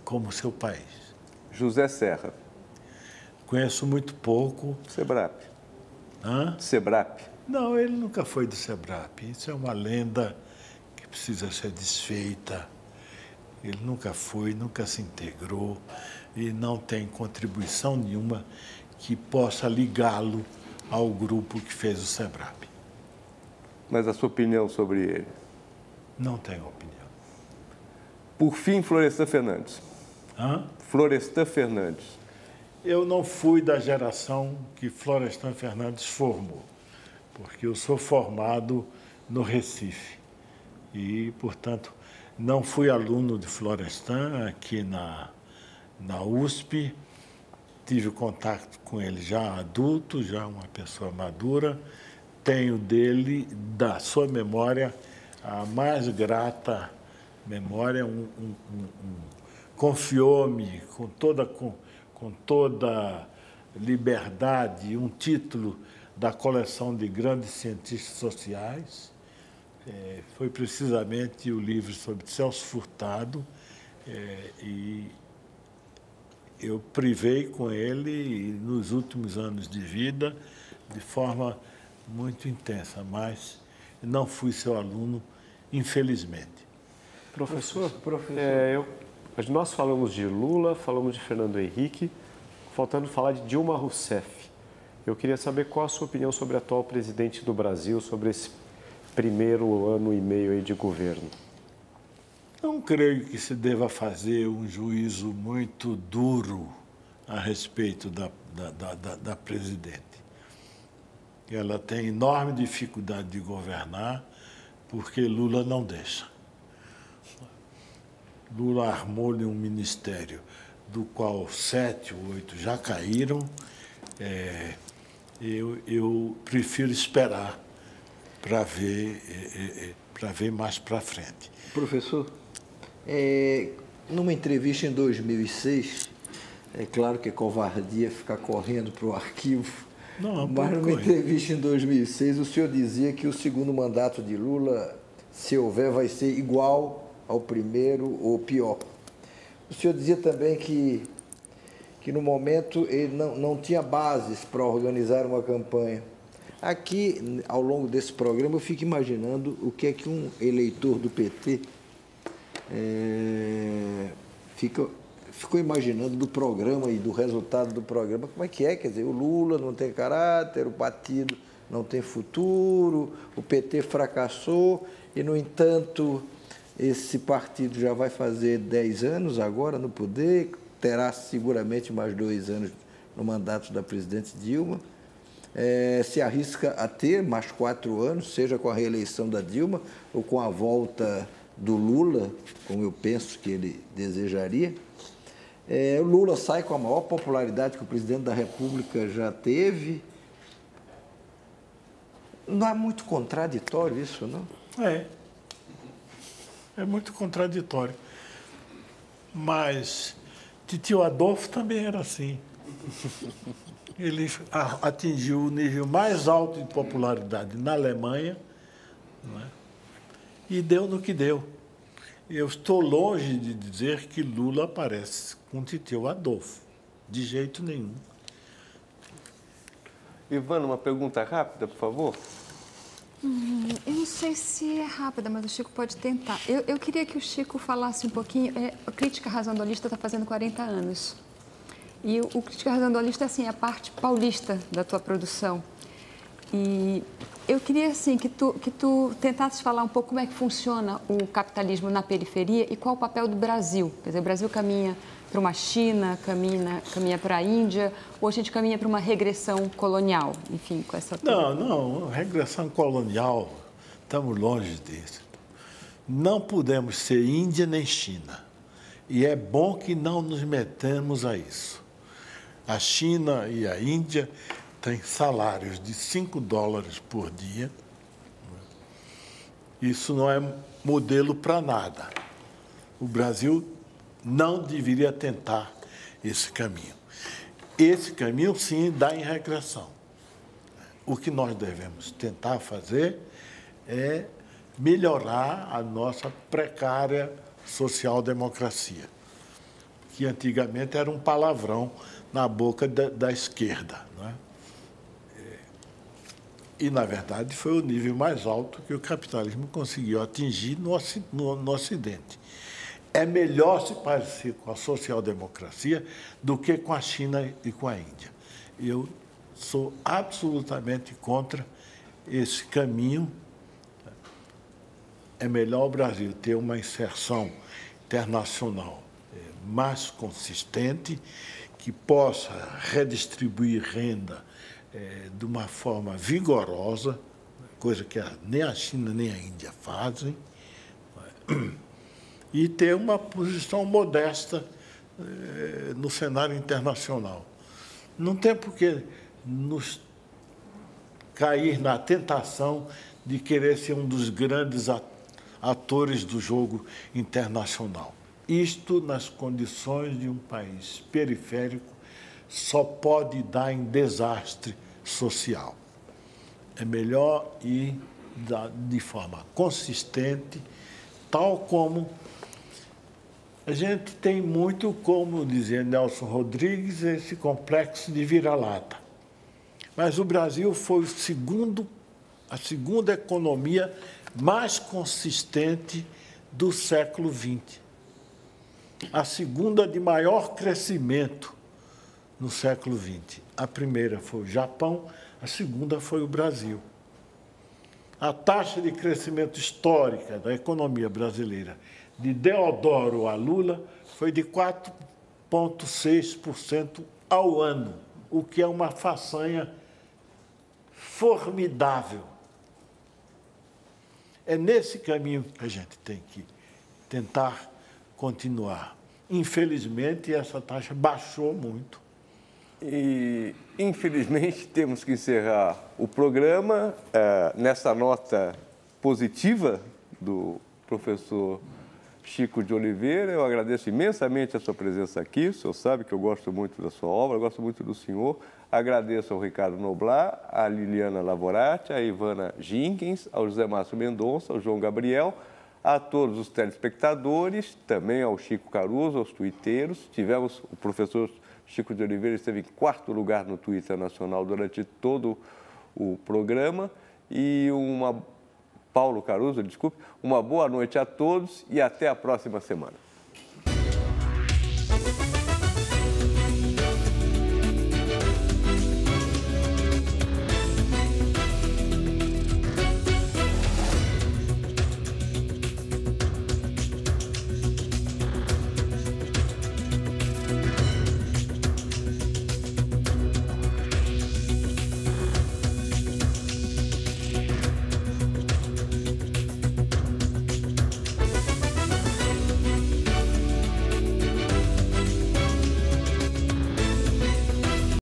como seu país. José Serra. Conheço muito pouco. Sebrap. Hã? Sebrap. Não, ele nunca foi do Sebrap. Isso é uma lenda que precisa ser desfeita. Ele nunca foi, nunca se integrou e não tem contribuição nenhuma que possa ligá-lo ao grupo que fez o Sebrap. Mas a sua opinião sobre ele? Não tenho opinião. Por fim, Florestan Fernandes. Hã? Florestan Fernandes. Eu não fui da geração que Florestan Fernandes formou, porque eu sou formado no Recife e, portanto, não fui aluno de Florestan aqui na USP. Tive contato com ele já adulto, já uma pessoa madura. Tenho dele, da sua memória, a mais grata memória. Confiou-me com toda liberdade um título da coleção de grandes cientistas sociais. Foi precisamente o livro sobre Celso Furtado, e eu privei com ele nos últimos anos de vida de forma muito intensa, mas não fui seu aluno, infelizmente. Professor, nós falamos de Lula, falamos de Fernando Henrique, faltando falar de Dilma Rousseff. Eu queria saber qual a sua opinião sobre a atual presidente do Brasil, sobre esse primeiro ano e meio aí de governo. Não creio que se deva fazer um juízo muito duro a respeito da presidente. Ela tem enorme dificuldade de governar porque Lula não deixa. Lula armou-lhe um ministério do qual 7 ou 8 já caíram. Eu prefiro esperar para ver mais para frente. Professor, numa entrevista em 2006, é claro que é covardia ficar correndo para o arquivo, mas numa entrevista em 2006 o senhor dizia que o segundo mandato de Lula, se houver, vai ser igual ao primeiro ou pior. O senhor dizia também que no momento ele não tinha bases para organizar uma campanha. Aqui, ao longo desse programa, eu fico imaginando o que é que um eleitor do PT ficou imaginando do programa e do resultado do programa. Como é que é? Quer dizer, o Lula não tem caráter, o partido não tem futuro, o PT fracassou e, no entanto, esse partido já vai fazer 10 anos agora no poder, terá seguramente mais 2 anos no mandato da presidente Dilma. Se arrisca a ter mais 4 anos, seja com a reeleição da Dilma ou com a volta do Lula, como eu penso que ele desejaria. O Lula sai com a maior popularidade que o presidente da República já teve. Não é muito contraditório isso, não? É muito contraditório. Mas titio Adolfo também era assim. Ele atingiu o nível mais alto de popularidade na Alemanha, não é? E deu no que deu. Eu estou longe de dizer que Lula parece com titio Adolfo, de jeito nenhum. Ivana, uma pergunta rápida, por favor. Eu não sei se é rápida, mas o Chico pode tentar. Eu queria que o Chico falasse um pouquinho. A Crítica Razandolista está fazendo 40 anos. E o Crítica Razandolista é assim, a parte paulista da tua produção. E eu queria assim, que tu tentasses falar um pouco como é que funciona o capitalismo na periferia e qual o papel do Brasil. Quer dizer, o Brasil caminha para uma China, caminha para a Índia, ou a gente caminha para uma regressão colonial, enfim, com essa... Não, regressão colonial, estamos longe disso. Não podemos ser Índia nem China. E é bom que não nos metamos a isso. A China e a Índia têm salários de $5 por dia. Isso não é modelo para nada. O Brasil não deveria tentar esse caminho. Esse caminho, sim, dá em regressão. O que nós devemos tentar fazer é melhorar a nossa precária social-democracia, que antigamente era um palavrão na boca da esquerda, não é? E, na verdade, foi o nível mais alto que o capitalismo conseguiu atingir no Ocidente. É melhor se parecer com a social-democracia do que com a China e com a Índia. Eu sou absolutamente contra esse caminho. É melhor o Brasil ter uma inserção internacional mais consistente, que possa redistribuir renda de uma forma vigorosa, coisa que nem a China nem a Índia fazem, e ter uma posição modesta no cenário internacional. Não tem por que nos cair na tentação de querer ser um dos grandes atores do jogo internacional. Isto, nas condições de um país periférico, só pode dar em desastre social. É melhor ir de forma consistente, tal como a gente tem muito, como dizia Nelson Rodrigues, esse complexo de vira-lata. Mas o Brasil foi a segunda economia mais consistente do século XX. A segunda de maior crescimento no século XX. A primeira foi o Japão, a segunda foi o Brasil. A taxa de crescimento histórica da economia brasileira de Deodoro a Lula foi de 4,6% ao ano, o que é uma façanha formidável. É nesse caminho que a gente tem que tentar continuar. Infelizmente, essa taxa baixou muito. E, infelizmente, temos que encerrar o programa nessa nota positiva do professor Chico de Oliveira. Eu agradeço imensamente a sua presença aqui. O senhor sabe que eu gosto muito da sua obra, eu gosto muito do senhor. Agradeço ao Ricardo Noblar, à Liliana Lavorati, à Ivana Jenkins, ao José Márcio Mendonça, ao João Gabriel, a todos os telespectadores, também ao Chico Caruso, aos tuiteiros. O professor Chico de Oliveira esteve em 4º lugar no Twitter Nacional durante todo o programa. E Paulo Caruso, desculpe, uma boa noite a todos e até a próxima semana.